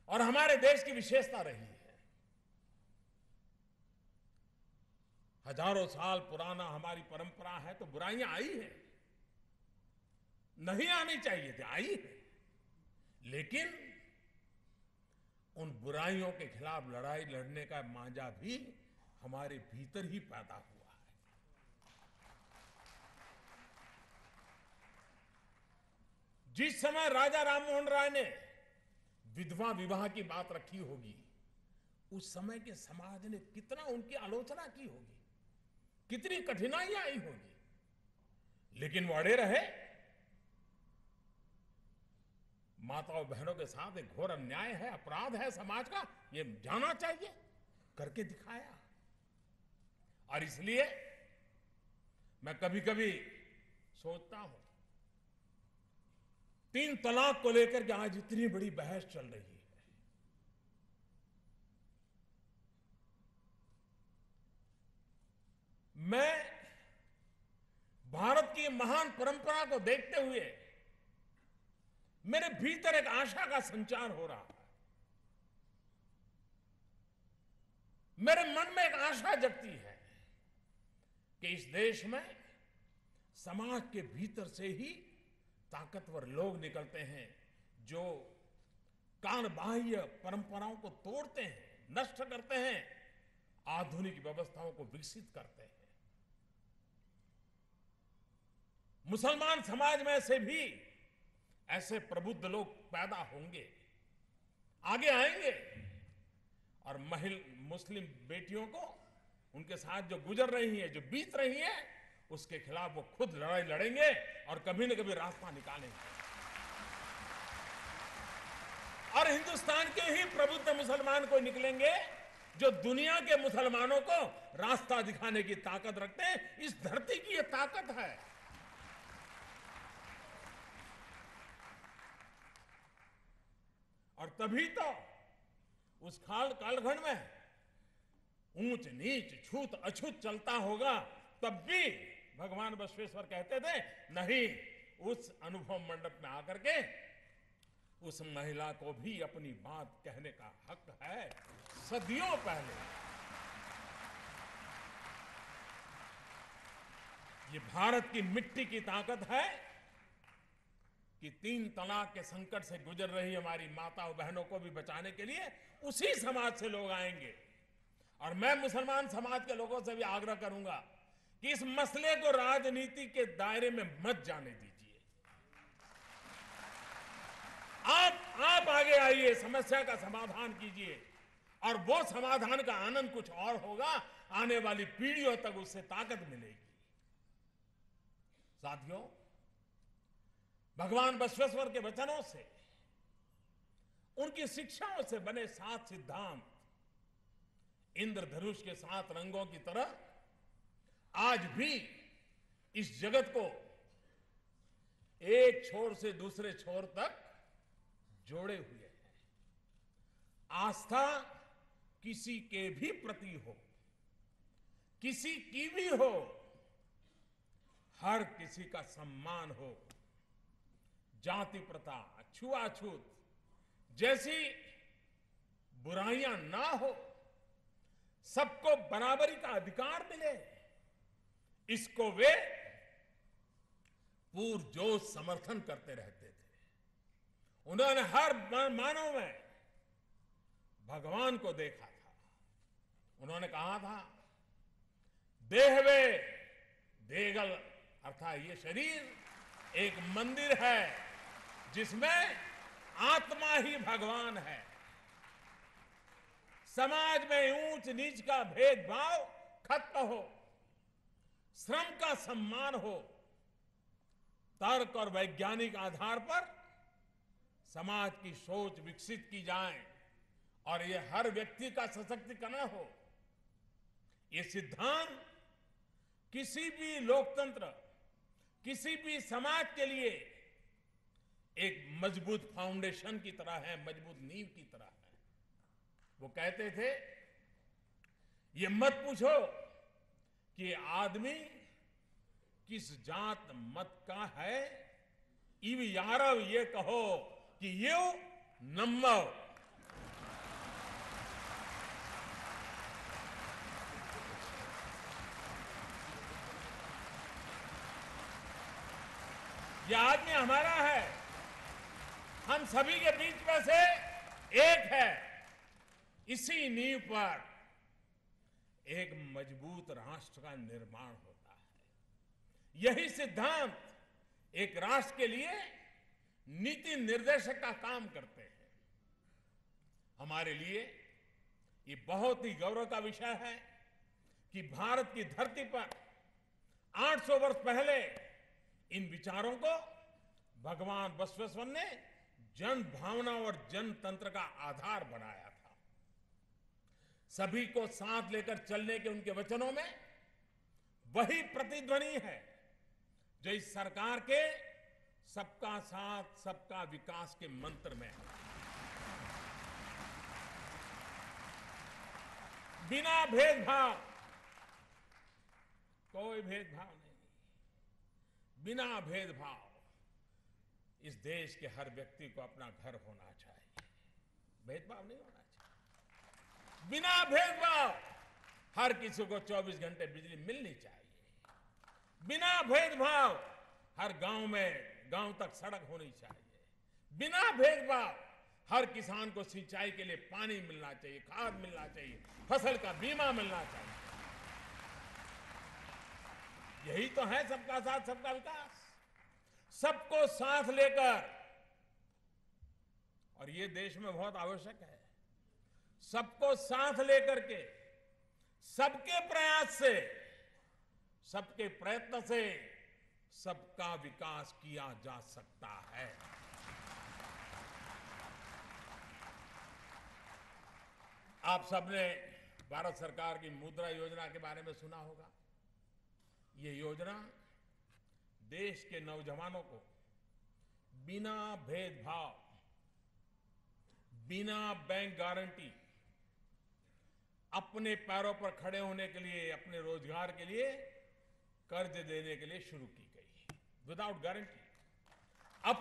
और हमारे देश की विशेषता रही है, हजारों साल पुराना हमारी परंपरा है, तो बुराइयां आई हैं, नहीं आनी चाहिए थी, आई है, लेकिन उन बुराइयों के खिलाफ लड़ाई लड़ने का मांझा भी हमारे भीतर ही पैदा हुआ है। जिस समय राजा राममोहन राय ने विधवा विवाह की बात रखी होगी, उस समय के समाज ने कितना उनकी आलोचना की होगी, कितनी कठिनाइयां आई होगी, लेकिन वो अड़े रहे। माताओं बहनों के साथ एक घोर अन्याय है, अपराध है समाज का, ये जाना चाहिए, करके दिखाया। और इसलिए मैं कभी कभी सोचता हूं, 3 तलाक को लेकर के आज इतनी बड़ी बहस चल रही है, मैं भारत की महान परंपरा को देखते हुए मेरे भीतर एक आशा का संचार हो रहा है। मेरे मन में एक आशा जगती है कि इस देश में समाज के भीतर से ही ताकतवर लोग निकलते हैं, जो कालबाह्य परंपराओं को तोड़ते हैं, नष्ट करते हैं, आधुनिक व्यवस्थाओं को विकसित करते हैं। मुसलमान समाज में से भी ऐसे प्रबुद्ध लोग पैदा होंगे, आगे आएंगे, और मुस्लिम बेटियों को उनके साथ जो गुजर रही है, जो बीत रही है, उसके खिलाफ वो खुद लड़ाई लड़ेंगे और कभी न कभी रास्ता निकालेंगे। और हिंदुस्तान के ही प्रबुद्ध मुसलमान को निकलेंगे जो दुनिया के मुसलमानों को रास्ता दिखाने की ताकत रखते हैं। इस धरती की ये ताकत है। और तभी तो उस कालखंड में ऊंच नीच छूत अछूत चलता होगा, तब भी भगवान बसवेश्वर कहते थे, नहीं, उस अनुभव मंडप में आकर के उस महिला को भी अपनी बात कहने का हक है। सदियों पहले ये भारत की मिट्टी की ताकत है कि 3 तलाक के संकट से गुजर रही हमारी माताओं बहनों को भी बचाने के लिए उसी समाज से लोग आएंगे। और मैं मुसलमान समाज के लोगों से भी आग्रह करूंगा कि इस मसले को राजनीति के दायरे में मत जाने दीजिए। आप आगे आइए, समस्या का समाधान कीजिए, और वो समाधान का आनंद कुछ और होगा, आने वाली पीढ़ियों तक उससे ताकत मिलेगी। साथियों, भगवान बसवेश्वर के वचनों से, उनकी शिक्षाओं से बने 7 सिद्धांत इंद्रधनुष के 7 रंगों की तरह आज भी इस जगत को एक छोर से दूसरे छोर तक जोड़े हुए हैं। आस्था किसी के भी प्रति हो, किसी की भी हो, हर किसी का सम्मान हो, जाति प्रथा, छुआछूत जैसी बुराइयां ना हो, सबको बराबरी का अधिकार मिले, इसको वे पुरजोश समर्थन करते रहते थे। उन्होंने हर मानव में भगवान को देखा था। उन्होंने कहा था, देहवे देगल, अर्थात ये शरीर एक मंदिर है जिसमें आत्मा ही भगवान है। समाज में ऊंच नीच का भेदभाव खत्म हो, श्रम का सम्मान हो, तर्क और वैज्ञानिक आधार पर समाज की सोच विकसित की जाए और ये हर व्यक्ति का सशक्तिकरण हो। ये सिद्धांत किसी भी लोकतंत्र, किसी भी समाज के लिए एक मजबूत फाउंडेशन की तरह है, मजबूत नींव की तरह है। वो कहते थे, ये मत पूछो कि आदमी किस जात मत का है, इव यारव ये कहो कि ये नम्मव। ये आदमी हमारा है, हम सभी के बीच में से एक है। इसी नींव पर एक मजबूत राष्ट्र का निर्माण होता है। यही सिद्धांत एक राष्ट्र के लिए नीति निर्देशक का काम करते हैं। हमारे लिए ये बहुत ही गौरव का विषय है कि भारत की धरती पर 800 वर्ष पहले इन विचारों को भगवान बसवेश्वर ने जन भावना और जनतंत्र का आधार बनाया था। सभी को साथ लेकर चलने के उनके वचनों में वही प्रतिध्वनि है जो इस सरकार के सबका साथ सबका विकास के मंत्र में है। बिना भेदभाव, कोई भेदभाव नहीं, बिना भेदभाव इस देश के हर व्यक्ति को अपना घर होना चाहिए। भेदभाव नहीं होना चाहिए। बिना भेदभाव हर किसी को 24 घंटे बिजली मिलनी चाहिए। बिना भेदभाव हर गांव में गांव तक सड़क होनी चाहिए। बिना भेदभाव हर किसान को सिंचाई के लिए पानी मिलना चाहिए, खाद मिलना चाहिए, फसल का बीमा मिलना चाहिए। यही तो है सबका साथ सबका विकास। सबको साथ लेकर, और ये देश में बहुत आवश्यक है, सबको साथ लेकर के सबके प्रयास से, सबके प्रयत्न से सबका विकास किया जा सकता है। आप सबने भारत सरकार की मुद्रा योजना के बारे में सुना होगा। ये योजना देश के नौजवानों को बिना भेदभाव, बिना बैंक गारंटी अपने पैरों पर खड़े होने के लिए, अपने रोजगार के लिए कर्ज देने के लिए शुरू की गई, विदाउट गारंटी। अब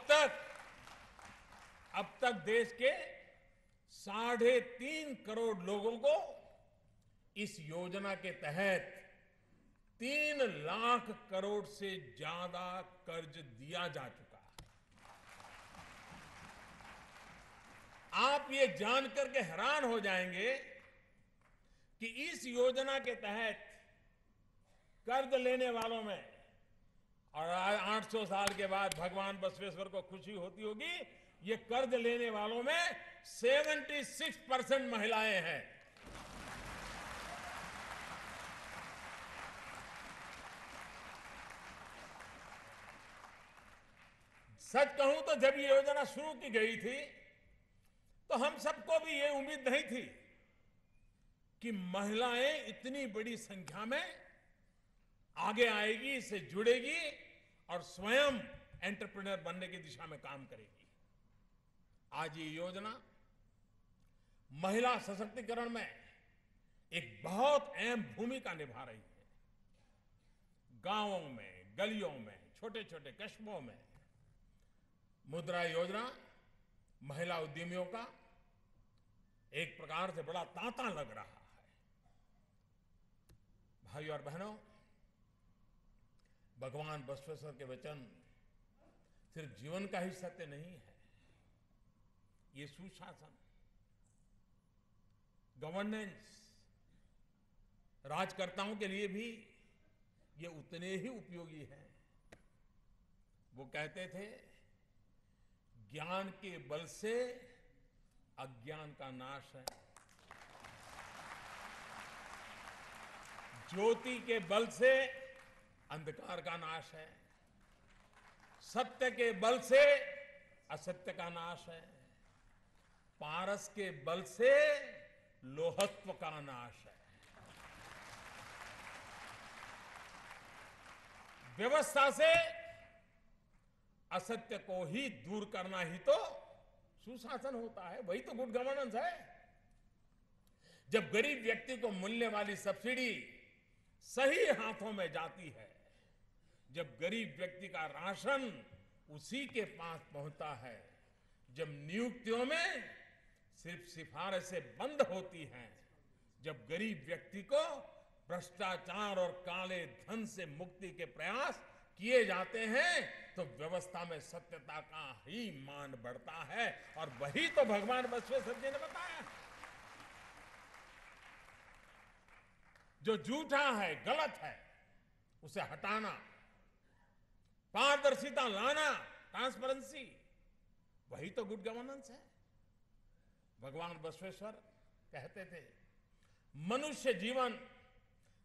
तक देश के 3.5 करोड़ लोगों को इस योजना के तहत 3 लाख करोड़ से ज्यादा कर्ज दिया जा चुका है। आप ये जानकर के हैरान हो जाएंगे कि इस योजना के तहत कर्ज लेने वालों में, और 800 साल के बाद भगवान बसवेश्वर को खुशी होती होगी, ये कर्ज लेने वालों में 76% महिलाएं हैं। सच कहूं तो जब ये योजना शुरू की गई थी तो हम सबको भी ये उम्मीद नहीं थी कि महिलाएं इतनी बड़ी संख्या में आगे आएगी, इससे जुड़ेगी और स्वयं एंटरप्रेन्योर बनने की दिशा में काम करेगी। आज ये योजना महिला सशक्तिकरण में एक बहुत अहम भूमिका निभा रही है। गांवों में, गलियों में, छोटे छोटे कस्बों में मुद्रा योजना महिला उद्यमियों का एक प्रकार से बड़ा तांता लग रहा है। भाइयों और बहनों, भगवान बसवेश्वर के वचन सिर्फ जीवन का ही सत्य नहीं है, ये सुशासन, गवर्नेंस, राजकर्ताओं के लिए भी ये उतने ही उपयोगी हैं। वो कहते थे, ज्ञान के बल से अज्ञान का नाश है, ज्योति के बल से अंधकार का नाश है, सत्य के बल से असत्य का नाश है, पारस के बल से लोहत्व का नाश है। व्यवस्था से असत्य को ही दूर करना ही तो सुशासन होता है, वही तो गुड गवर्नेंस है। जब गरीब व्यक्ति को मिलने वाली सब्सिडी सही हाथों में जाती है, जब गरीब व्यक्ति का राशन उसी के पास पहुंचता है, जब नियुक्तियों में सिर्फ सिफारिशें बंद होती हैं, जब गरीब व्यक्ति को भ्रष्टाचार और काले धन से मुक्ति के प्रयास किए जाते हैं, तो व्यवस्था में सत्यता का ही मान बढ़ता है। और वही तो भगवान बसवेश्वर जी ने बताया। जो झूठा है, गलत है, उसे हटाना, पारदर्शिता लाना, ट्रांसपेरेंसी, वही तो गुड गवर्नेंस है। भगवान बसवेश्वर कहते थे, मनुष्य जीवन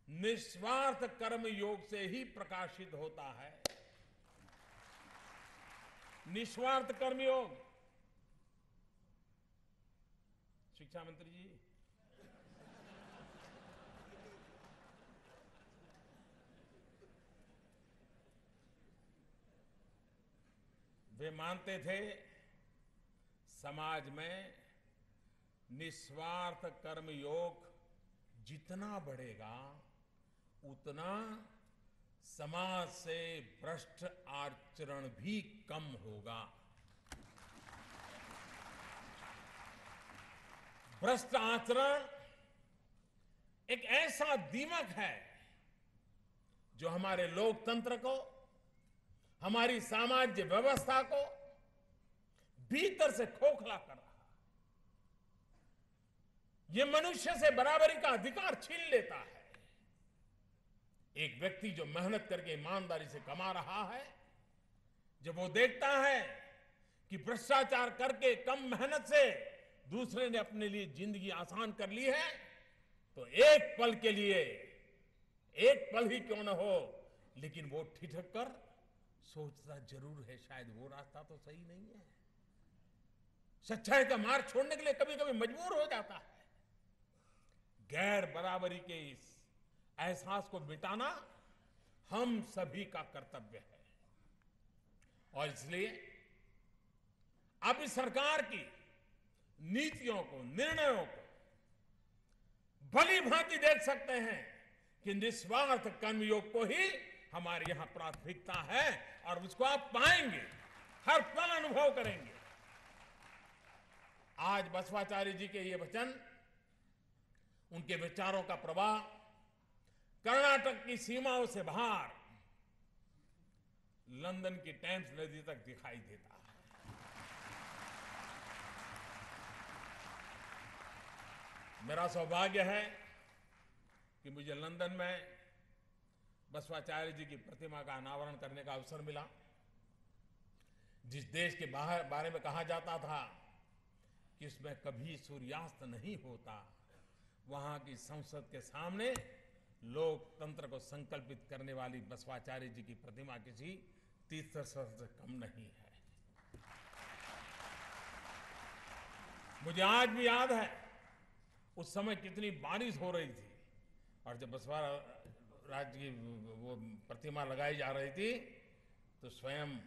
निस्वार्थ कर्म योग से ही प्रकाशित होता है। निस्वार्थ कर्म योग। शिक्षा मंत्री जी, वे मानते थे समाज में निस्वार्थ कर्म योग जितना बढ़ेगा उतना समाज से भ्रष्ट आचरण भी कम होगा। भ्रष्ट आचरण एक ऐसा दीमक है जो हमारे लोकतंत्र को, हमारी सामाजिक व्यवस्था को भीतर से खोखला कर रहा है। ये मनुष्य से बराबरी का अधिकार छीन लेता है। एक व्यक्ति जो मेहनत करके ईमानदारी से कमा रहा है, जब वो देखता है कि भ्रष्टाचार करके कम मेहनत से दूसरे ने अपने लिए जिंदगी आसान कर ली है, तो एक पल के लिए, एक पल ही क्यों न हो, लेकिन वो ठिठक कर सोचता जरूर है, शायद वो रास्ता तो सही नहीं है। सच्चाई का मार्ग छोड़ने के लिए कभी कभी मजबूर हो जाता है। गैर बराबरी के इस एहसास को मिटाना हम सभी का कर्तव्य है। और इसलिए अब इस सरकार की नीतियों को, निर्णयों को भली भांति देख सकते हैं कि निस्वार्थ कर्मयोग को ही हमारे यहां प्राथमिकता है, और उसको आप पाएंगे, हर पल अनुभव करेंगे। आज बसवाचार्य जी के ये वचन, उनके विचारों का प्रवाह कर्नाटक की सीमाओं से बाहर लंदन की टेम्स नदी तक दिखाई देता है। मेरा सौभाग्य है कि मुझे लंदन में बसवाचार्य जी की प्रतिमा का अनावरण करने का अवसर मिला। जिस देश के बारे में कहा जाता था कि इसमें कभी सूर्यास्त नहीं होता, वहां की संसद के सामने लोकतंत्र को संकल्पित करने वाली बसवाचार्य जी की प्रतिमा किसी तीर्थ स्थल से कम नहीं है। मुझे आज भी याद है उस समय कितनी बारिश हो रही थी, और जब बसवाराज की वो प्रतिमा लगाई जा रही थी तो स्वयं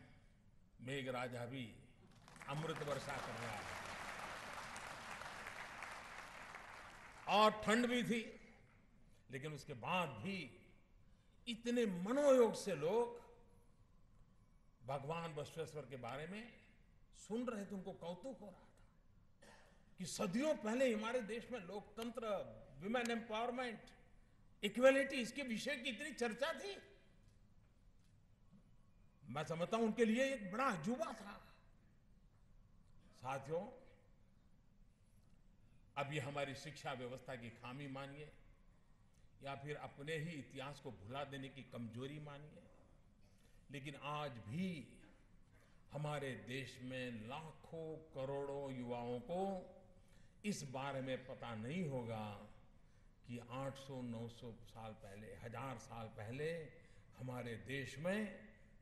मेघराजा भी अमृत वर्षा कर रहा है, और ठंड भी थी। लेकिन उसके बाद भी इतने मनोयोग से लोग भगवान बसवेश्वर के बारे में सुन रहे थे, उनको कौतुक हो रहा था कि सदियों पहले हमारे देश में लोकतंत्र, विमेन एम्पावरमेंट, इक्वेलिटी, इसके विषय की इतनी चर्चा थी। मैं समझता हूं उनके लिए एक बड़ा अजूबा था। साथियों, अब ये हमारी शिक्षा व्यवस्था की खामी मानिए या फिर अपने ही इतिहास को भुला देने की कमजोरी मानिए, लेकिन आज भी हमारे देश में लाखों करोड़ों युवाओं को इस बारे में पता नहीं होगा कि 800-900 साल पहले, 1000 साल पहले हमारे देश में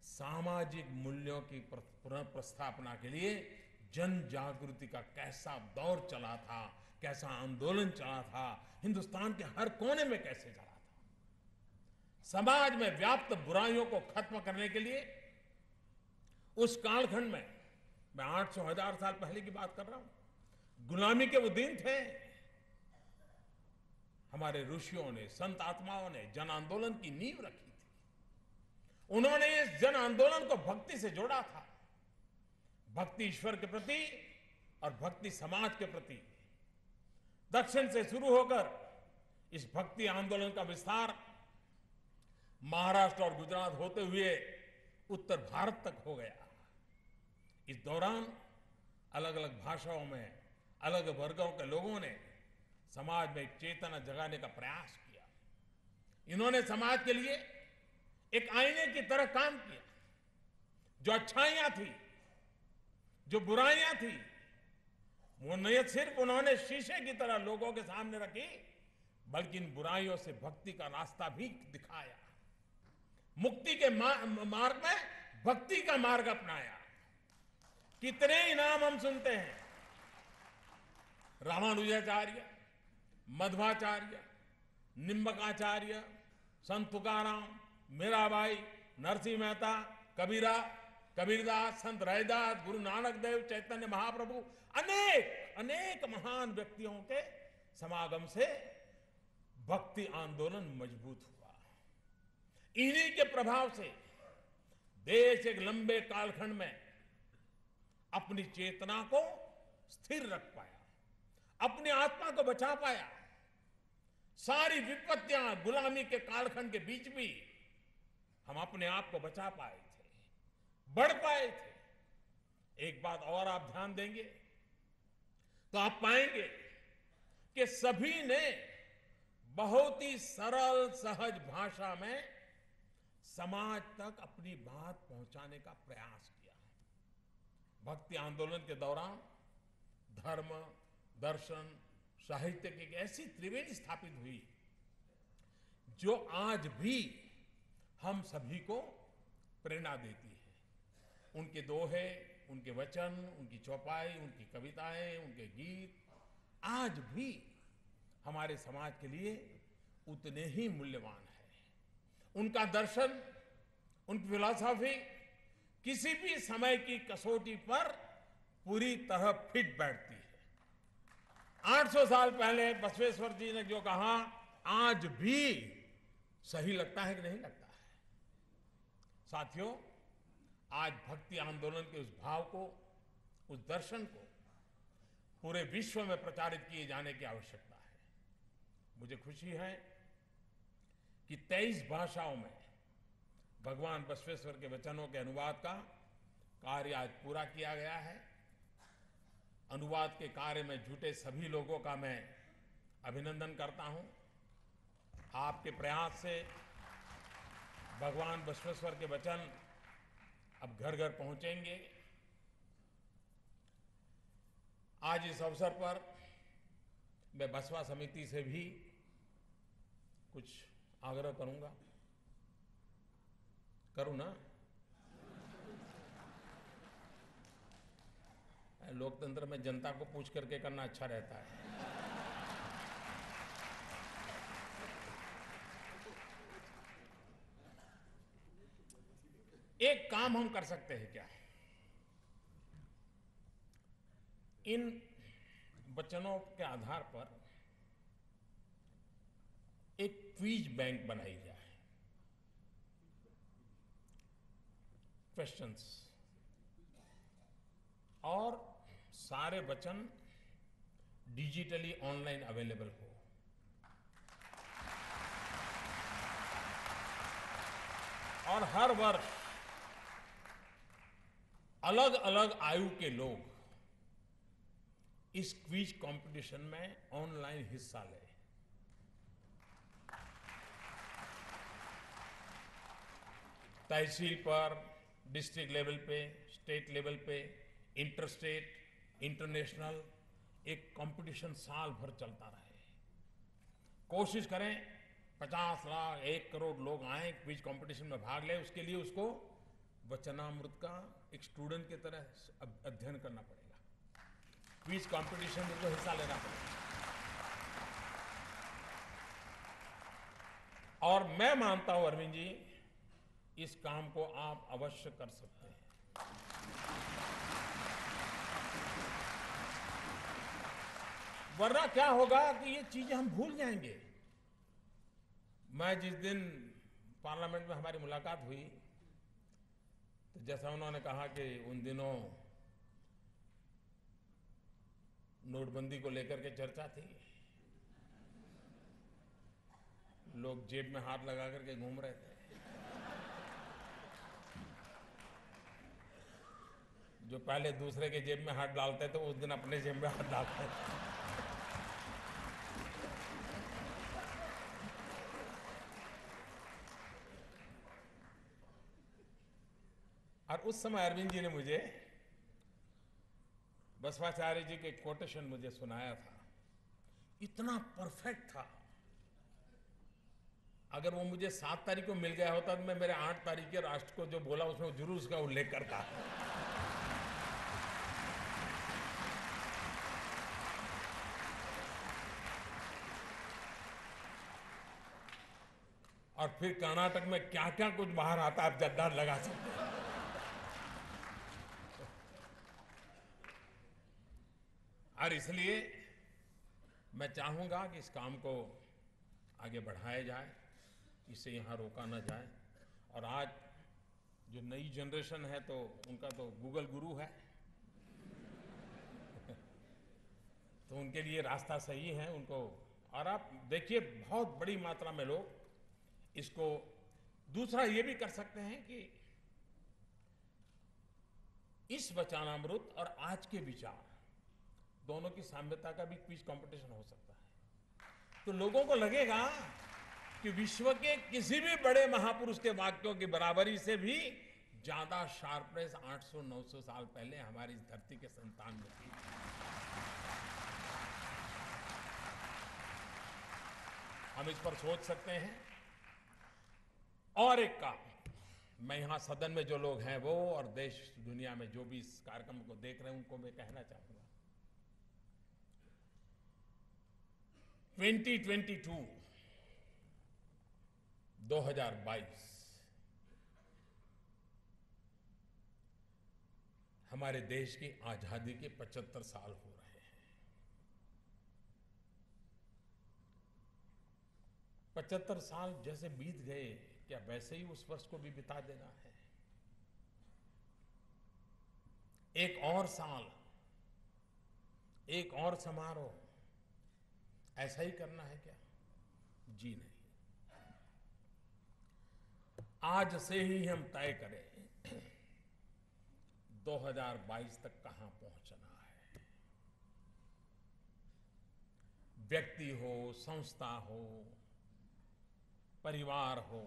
सामाजिक मूल्यों की पुनर्प्रस्थापना के लिए जन जागृति का कैसा दौर चला था, कैसा आंदोलन चला था, हिंदुस्तान के हर कोने में कैसे चला था। समाज में व्याप्त बुराइयों को खत्म करने के लिए उस कालखंड में, मैं 800-1000 साल पहले की बात कर रहा हूं, गुलामी के वो दिन थे। हमारे ऋषियों ने, संत आत्माओं ने जन आंदोलन की नींव रखी थी। उन्होंने इस जन आंदोलन को भक्ति से जोड़ा था, भक्ति ईश्वर के प्रति और भक्ति समाज के प्रति। दक्षिण से शुरू होकर इस भक्ति आंदोलन का विस्तार महाराष्ट्र और गुजरात होते हुए उत्तर भारत तक हो गया। इस दौरान अलग अलग भाषाओं में अलग वर्गों के लोगों ने समाज में एक चेतना जगाने का प्रयास किया। इन्होंने समाज के लिए एक आईने की तरह काम किया। जो अच्छाइयां थी, जो बुराइयां थी, वो न सिर्फ उन्होंने शीशे की तरह लोगों के सामने रखी, बल्कि इन बुराइयों से भक्ति का रास्ता भी दिखाया। मुक्ति के मार्ग में भक्ति का मार्ग अपनाया। कितने इनाम हम सुनते हैं। रामानुजाचार्य, मध्वाचार्य, निम्बकाचार्य, संत तुकाराम, मीराबाई, नरसिंह मेहता, कबीरा, कबीरदास, संत रैदास, गुरु नानक देव, चैतन्य महाप्रभु, अनेक अनेक महान व्यक्तियों के समागम से भक्ति आंदोलन मजबूत हुआ। इन्हीं के प्रभाव से देश एक लंबे कालखंड में अपनी चेतना को स्थिर रख पाया, अपनी आत्मा को बचा पाया। सारी विपत्तियां गुलामी के कालखंड के बीच भी हम अपने आप को बचा पाए थे, बढ़ पाए थे। एक बात और आप ध्यान देंगे तो आप पाएंगे कि सभी ने बहुत ही सरल सहज भाषा में समाज तक अपनी बात पहुंचाने का प्रयास किया। भक्ति आंदोलन के दौरान धर्म, दर्शन, साहित्य की एक ऐसी त्रिवेणी स्थापित हुई जो आज भी हम सभी को प्रेरणा देती है। उनके दोहे, उनके वचन, उनकी चौपाई, उनकी कविताएं, उनके गीत आज भी हमारे समाज के लिए उतने ही मूल्यवान है। उनका दर्शन, उनकी फिलॉसफी किसी भी समय की कसौटी पर पूरी तरह फिट बैठती है। 800 साल पहले बसवेश्वर जी ने जो कहा, आज भी सही लगता है कि नहीं लगता है। साथियों, आज भक्ति आंदोलन के उस भाव को, उस दर्शन को पूरे विश्व में प्रचारित किए जाने की आवश्यकता है। मुझे खुशी है कि 23 भाषाओं में भगवान बसवेश्वर के वचनों के अनुवाद का कार्य आज पूरा किया गया है। अनुवाद के कार्य में जुटे सभी लोगों का मैं अभिनंदन करता हूं। आपके प्रयास से भगवान बसवेश्वर के वचन अब घर घर पहुंचेंगे। आज इस अवसर पर मैं बसपा समिति से भी कुछ आग्रह करूंगा। करूं ना? लोकतंत्र में जनता को पूछ करके करना अच्छा रहता है। एक काम हम कर सकते हैं क्या? इन वचनों के आधार पर एक क्विज बैंक बनाई जाए। क्वेश्चंस और सारे वचन डिजिटली ऑनलाइन अवेलेबल हो। और हर वर्ष अलग अलग आयु के लोग इस क्विज कंपटीशन में ऑनलाइन हिस्सा लें। तहसील पर, डिस्ट्रिक्ट लेवल पे, स्टेट लेवल पे, इंटर स्टेट, इंटरनेशनल एक कंपटीशन साल भर चलता रहे। कोशिश करें 50 लाख 1 करोड़ लोग आए क्विज कंपटीशन में भाग ले, उसके लिए उसको वचनामृत का एक स्टूडेंट की तरह अध्ययन करना पड़ेगा, क्विज कंपटीशन में तो हिस्सा लेना पड़ेगा। और मैं मानता हूं अरविंद जी, इस काम को आप अवश्य कर सकते हैं। वरना क्या होगा कि ये चीजें हम भूल जाएंगे। मैं जिस दिन पार्लियामेंट में हमारी मुलाकात हुई तो जैसा उन्होंने कहा कि उन दिनों नोटबंदी को लेकर के चर्चा थी, लोग जेब में हाथ लगा करके घूम रहे थे, जो पहले दूसरे के जेब में हाथ डालते थे उस दिन अपने जेब में हाथ डालते थे। और उस समय अरविंद जी ने मुझे बसवाचार्य जी के कोटेशन मुझे सुनाया था, इतना परफेक्ट था। अगर वो मुझे 7 तारीख को मिल गया होता तो मैं मेरे 8 तारीख के राष्ट्र को जो बोला उसमें जरूर उसका उल्लेख करता। और फिर कर्नाटक में क्या क्या कुछ बाहर आता आप जद्दार लगा सकते हैं। और इसलिए मैं चाहूंगा कि इस काम को आगे बढ़ाया जाए, इसे यहाँ रोका न जाए। और आज जो नई जनरेशन है तो उनका तो गूगल गुरु है तो उनके लिए रास्ता सही है उनको। और आप देखिए बहुत बड़ी मात्रा में लोग इसको, दूसरा ये भी कर सकते हैं कि इस वचनामृत और आज के विचार दोनों की साम्यता का भी क्विज कंपटीशन हो सकता है। तो लोगों को लगेगा कि विश्व के किसी भी बड़े महापुरुष के वाक्यों की बराबरी से भी ज्यादा शार्पनेस 800-900 साल पहले हमारी इस धरती के संतान में थी। हम इस पर सोच सकते हैं। और एक काम, मैं यहां सदन में जो लोग हैं वो और देश दुनिया में जो भी इस कार्यक्रम को देख रहे हैं उनको मैं कहना चाहूंगा, 2022 हमारे देश की आजादी के 75 साल हो रहे हैं। 75 साल जैसे बीत गए, क्या वैसे ही उस वर्ष को भी बिता देना है? एक और साल, एक और समारोह, ऐसा ही करना है क्या? जी नहीं। आज से ही हम तय करें 2022 तक कहां पहुंचना है। व्यक्ति हो, संस्था हो, परिवार हो,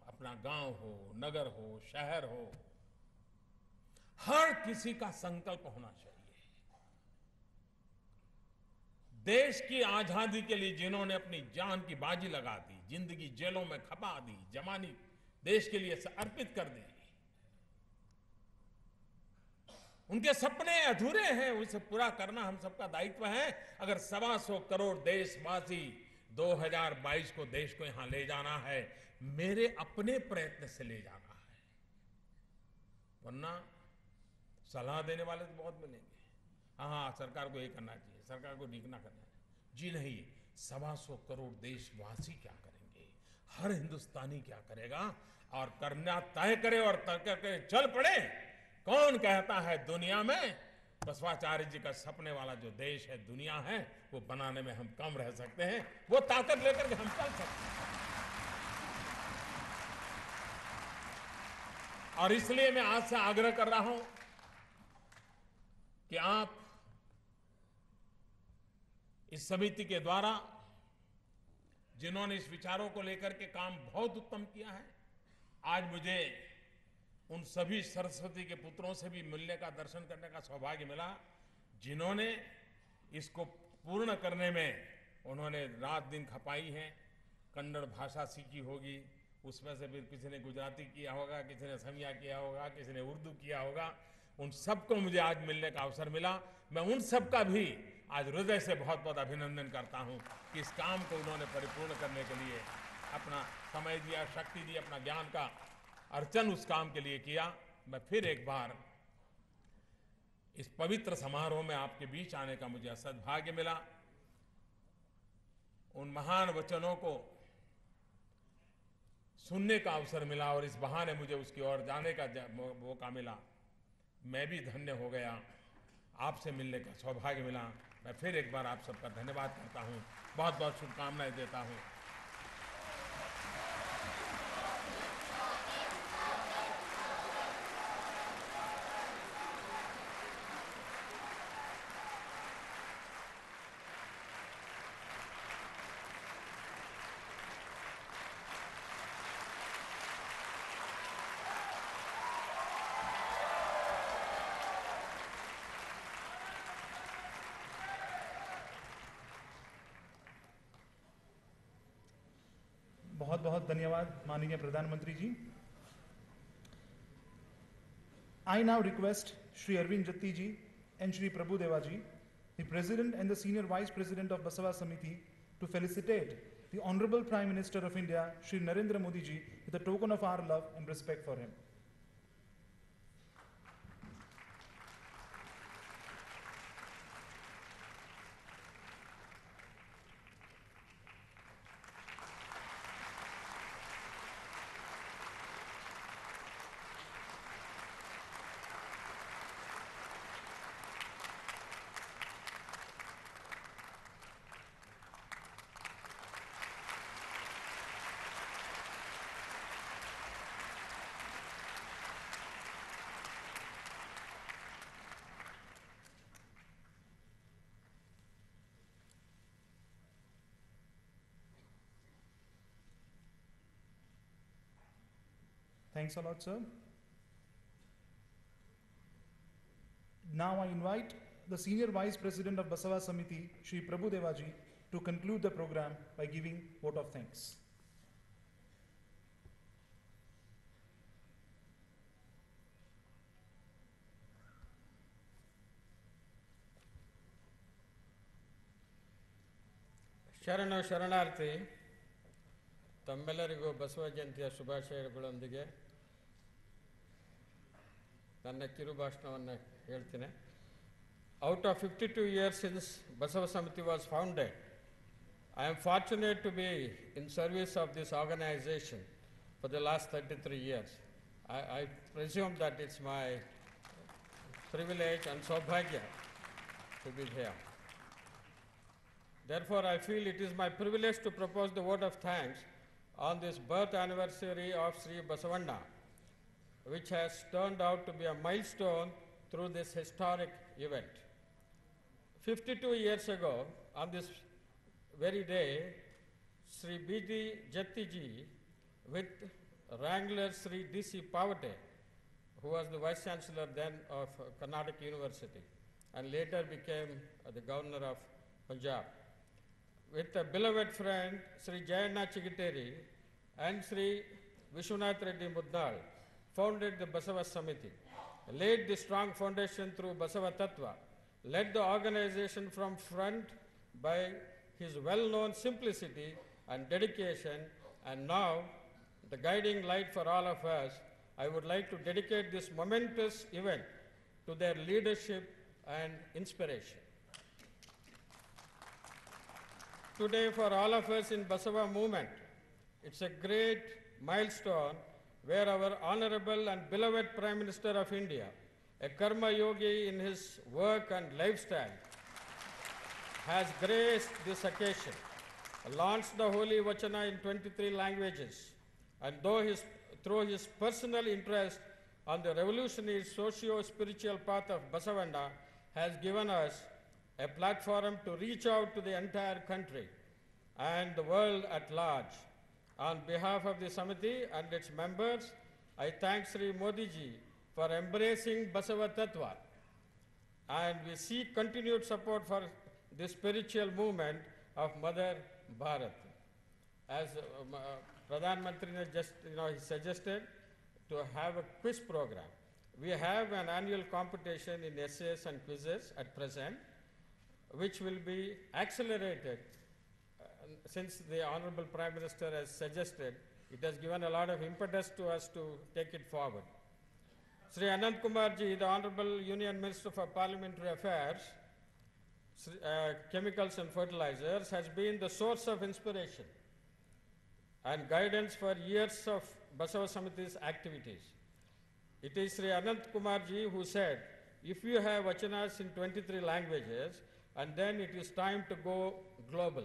अपना गांव हो, नगर हो, शहर हो, हर किसी का संकल्प होना चाहिए। देश की आजादी के लिए जिन्होंने अपनी जान की बाजी लगा दी, जिंदगी जेलों में खपा दी, जवानी देश के लिए अर्पित कर दी, उनके सपने अधूरे हैं, उसे पूरा करना हम सबका दायित्व है। अगर 125 करोड़ देशवासी 2022 को देश को यहां ले जाना है, मेरे अपने प्रयत्न से ले जाना है। वरना सलाह देने वाले तो बहुत मिलेंगे, हाँ सरकार को ये करना चाहिए, सरकार को नहीं करना है। जी नहीं, 125 करोड़ देशवासी क्या करेंगे, हर हिंदुस्तानी क्या करेगा, और करना तय करे और तय करके चल पड़े। कौन कहता है दुनिया में बसवाचार्य जी का सपने वाला जो देश है, दुनिया है, वो बनाने में हम कम रह सकते हैं? वो ताकत लेकर के हम चल सकते हैं। और इसलिए मैं आज से आग्रह कर रहा हूं कि आप इस समिति के द्वारा जिन्होंने इस विचारों को लेकर के काम बहुत उत्तम किया है, आज मुझे उन सभी सरस्वती के पुत्रों से भी मिलने का, दर्शन करने का सौभाग्य मिला जिन्होंने इसको पूर्ण करने में उन्होंने रात दिन खपाई है, कन्नड़ भाषा सीखी होगी, उसमें से फिर किसी ने गुजराती किया होगा, किसी ने असमिया किया होगा, किसी ने उर्दू किया होगा। उन सबको मुझे आज मिलने का अवसर मिला। मैं उन सबका भी आज हृदय से बहुत बहुत अभिनंदन करता हूं कि इस काम को उन्होंने परिपूर्ण करने के लिए अपना समय दिया, शक्ति दी, अपना ज्ञान का अर्चन उस काम के लिए किया। मैं फिर एक बार इस पवित्र समारोह में आपके बीच आने का मुझे सद्भाग्य मिला। उन महान वचनों को सुनने का अवसर मिला और इस बहाने मुझे उसकी ओर जाने का मौका मिला। मैं भी धन्य हो गया, आपसे मिलने का सौभाग्य मिला। मैं फिर एक बार आप सबका धन्यवाद करता हूं, बहुत बहुत शुभकामनाएं देता हूं। बहुत बहुत धन्यवाद माननीय प्रधानमंत्री जी। I now request Shri Arvind Jatti ji and Shri Prabhu Deva ji, the President and the Senior Vice President of Basava Samiti, to felicitate the Honorable Prime Minister of India, Shri Narendra Modi ji, with a token of our love and respect for him. Thanks a lot, sir. Now I invite the Senior Vice President of Basava Samiti, Shri Prabhu Deva ji, to conclude the program by giving vote of thanks. ಶರಣ ಶರಣಾರ್ಥಿ. ತಮ್ಮೆಲ್ಲರಿಗೂ ಬಸವ ಜಯಂತಿಯ ಶುಭಾಶಯಗಳೊಂದಿಗೆ ನನ್ನ ಕಿರುಭಾಷಣವನ್ನು ಹೇಳ್ತೀನಿ. Out of 52 years since Basava Samiti was founded, I am fortunate to be in service of this organization for the last 33 years. I presume that it's my privilege and saubhagya to be here. Therefore, I feel it is my privilege to propose the vote of thanks on this birth anniversary of Sri Basavanna, which has turned out to be a milestone through this historic event. 52 years ago, on this very day, Sri B.D. Jatti ji, with Wrangler Sri D.C. Pavate, who was the Vice Chancellor then of Karnataka University, and later became the Governor of Punjab, with a beloved friend, Sri Jayanna Chigiteri and Sri Vishwanath Reddy Mudnal, founded the Basava Samiti, laid the strong foundation through Basava Tattva, led the organization from front by his well-known simplicity and dedication, and now the guiding light for all of us. I would like to dedicate this momentous event to their leadership and inspiration. Today, for all of us in Basava movement, it's a great milestone where our honorable and beloved Prime Minister of India, a karma yogi in his work and lifestyle, has graced this occasion, launched the Holy Vachana in 23 languages, and through his personal interest on the revolutionary socio-spiritual path of Basavanna, has given us a platform to reach out to the entire country and the world at large. On behalf of the Samiti and its members, I thank Sri Modi ji for embracing Basava Tattva, and we seek continued support for this spiritual movement of Mother Bharat. As Pradhan Mantri just he suggested to have a quiz program. We have an annual competition in essays and quizzes at present, which will be accelerated since the Honorable Prime Minister has suggested. It has given a lot of impetus to us to take it forward. Sri Anant Kumar Ji, the Honorable Union Minister for Parliamentary Affairs, Chemicals and Fertilizers, has been the source of inspiration and guidance for years of Basava Samiti's activities. It is Sri Anant Kumar Ji who said, if you have vachanas in 23 languages, and then it is time to go global.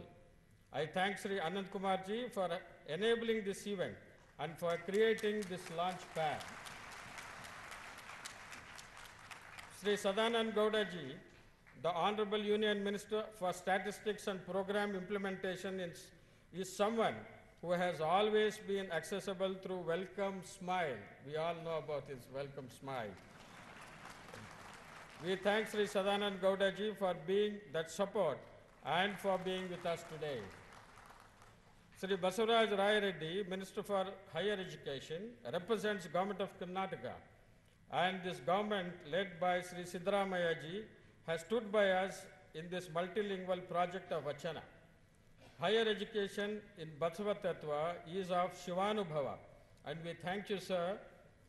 I thank Sri Anant Kumar Ji for enabling this event and for creating this launch pad. Sri Sadanand Gowda Ji, the Honorable Union Minister for Statistics and Program Implementation, is someone who has always been accessible through Welcome Smile. We all know about his Welcome Smile. We thank Sri Sadanand Gowda Ji for being that support and for being with us today. Sri Basavaraj Rai Reddy, Minister for Higher Education, represents Government of Karnataka, and this government led by Sri Siddaramaiah Ji has stood by us in this multilingual project of Vachana. Higher education in Basava Tattva is of Shivanubhava, and we thank you, sir,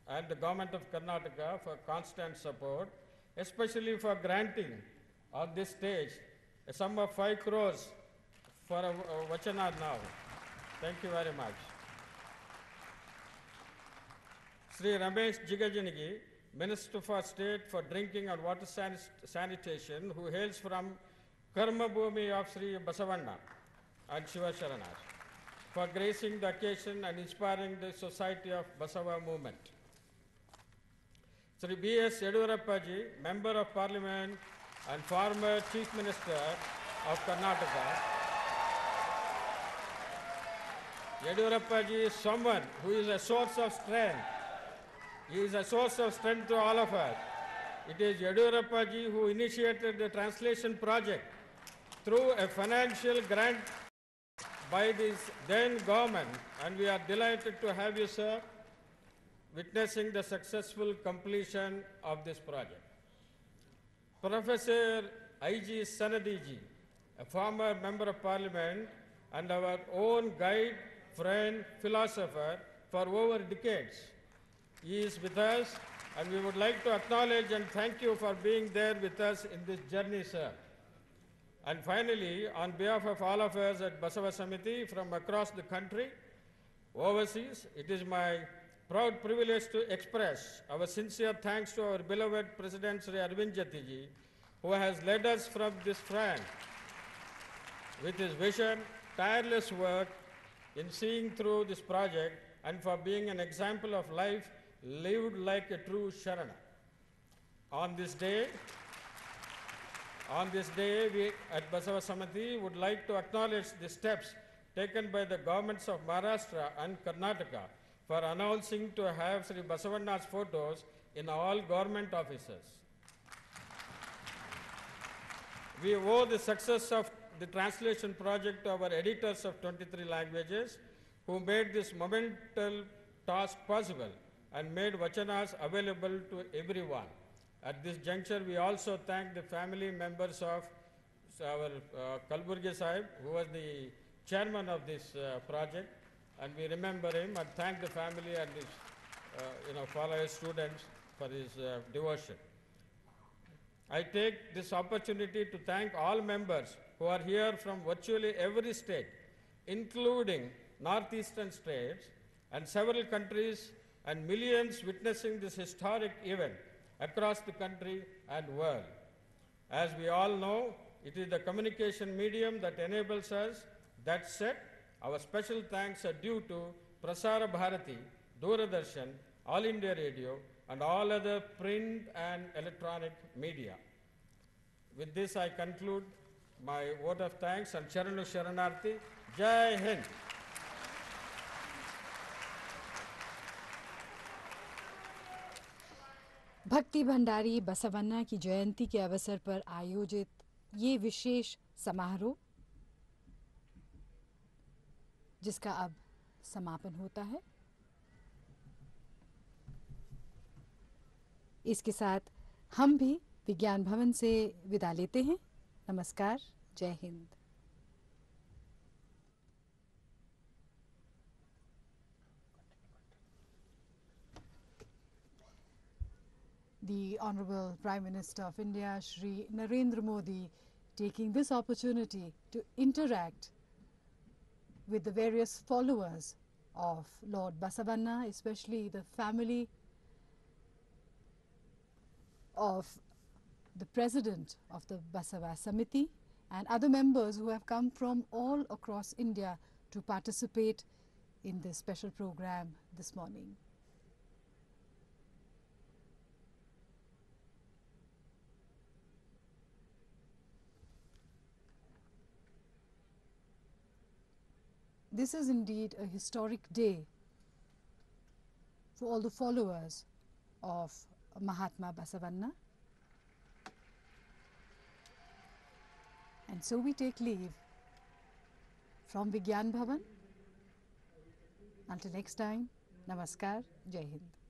and the Government of Karnataka for constant support, especially for granting on this stage a sum of 5 crores for a Vachana now. Thank you very much. Sri Ramesh Jigajanigi, Minister for State for Drinking and Water Sanitation, who hails from Karma Bhumi of Sri Basavanna and Shiva Sharanas, for gracing the occasion and inspiring the Society of Basava movement. Sri B.S. Yediyurappa Ji, Member of Parliament and former Chief Minister of Karnataka. Yediyurappa Ji is someone who is a source of strength. He is a source of strength to all of us. It is Yediyurappa Ji who initiated the translation project through a financial grant by this then government, and we are delighted to have you, sir, witnessing the successful completion of this project. Professor I.G. Sanadi Ji, a former Member of Parliament and our own guide, friend, philosopher for over decades. He is with us, and we would like to acknowledge and thank you for being there with us in this journey, sir. And finally, on behalf of all of us at Basava Samiti from across the country, overseas, it is my proud privilege to express our sincere thanks to our beloved President Sri Arvind Jati Ji, who has led us from this front with his vision, tireless work in seeing through this project, and for being an example of life lived like a true Sharana. On this day, we at Basava Samiti would like to acknowledge the steps taken by the governments of Maharashtra and Karnataka for announcing to have Sri Basavanna's photos in all government offices. We owe the success of the translation project to our editors of 23 languages who made this monumental task possible and made vachanas available to everyone. At this juncture, we also thank the family members of our Kalburgi Sahib, who was the chairman of this project, and we remember him and thank the family and his followers, students for his devotion. I take this opportunity to thank all members who are here from virtually every state, including northeastern states and several countries, and millions witnessing this historic event across the country and world. As we all know, it is the communication medium that enables us. That said, our special thanks are due to Prasara Bharati, Doordarshan, All India Radio, and all other print and electronic media. With this, I conclude my vote of thanks and Sharanu Sharanarthi. Jai Hind. भक्ति भंडारी बसवन्ना की जयंती के अवसर पर आयोजित ये विशेष समारोह जिसका अब समापन होता है। इसके साथ हम भी विज्ञान भवन से विदा लेते हैं। नमस्कार, जय Hind. The Honorable Prime Minister of India, Shri Narendra Modi, taking this opportunity to interact with the various followers of Lord Basavanna, especially the family of the President of the Basava Samiti and other members who have come from all across India to participate in this special program this morning. This is indeed a historic day for all the followers of Mahatma Basavanna. And so we take leave from Vigyan Bhavan. Until next time, Namaskar, Jai Hind.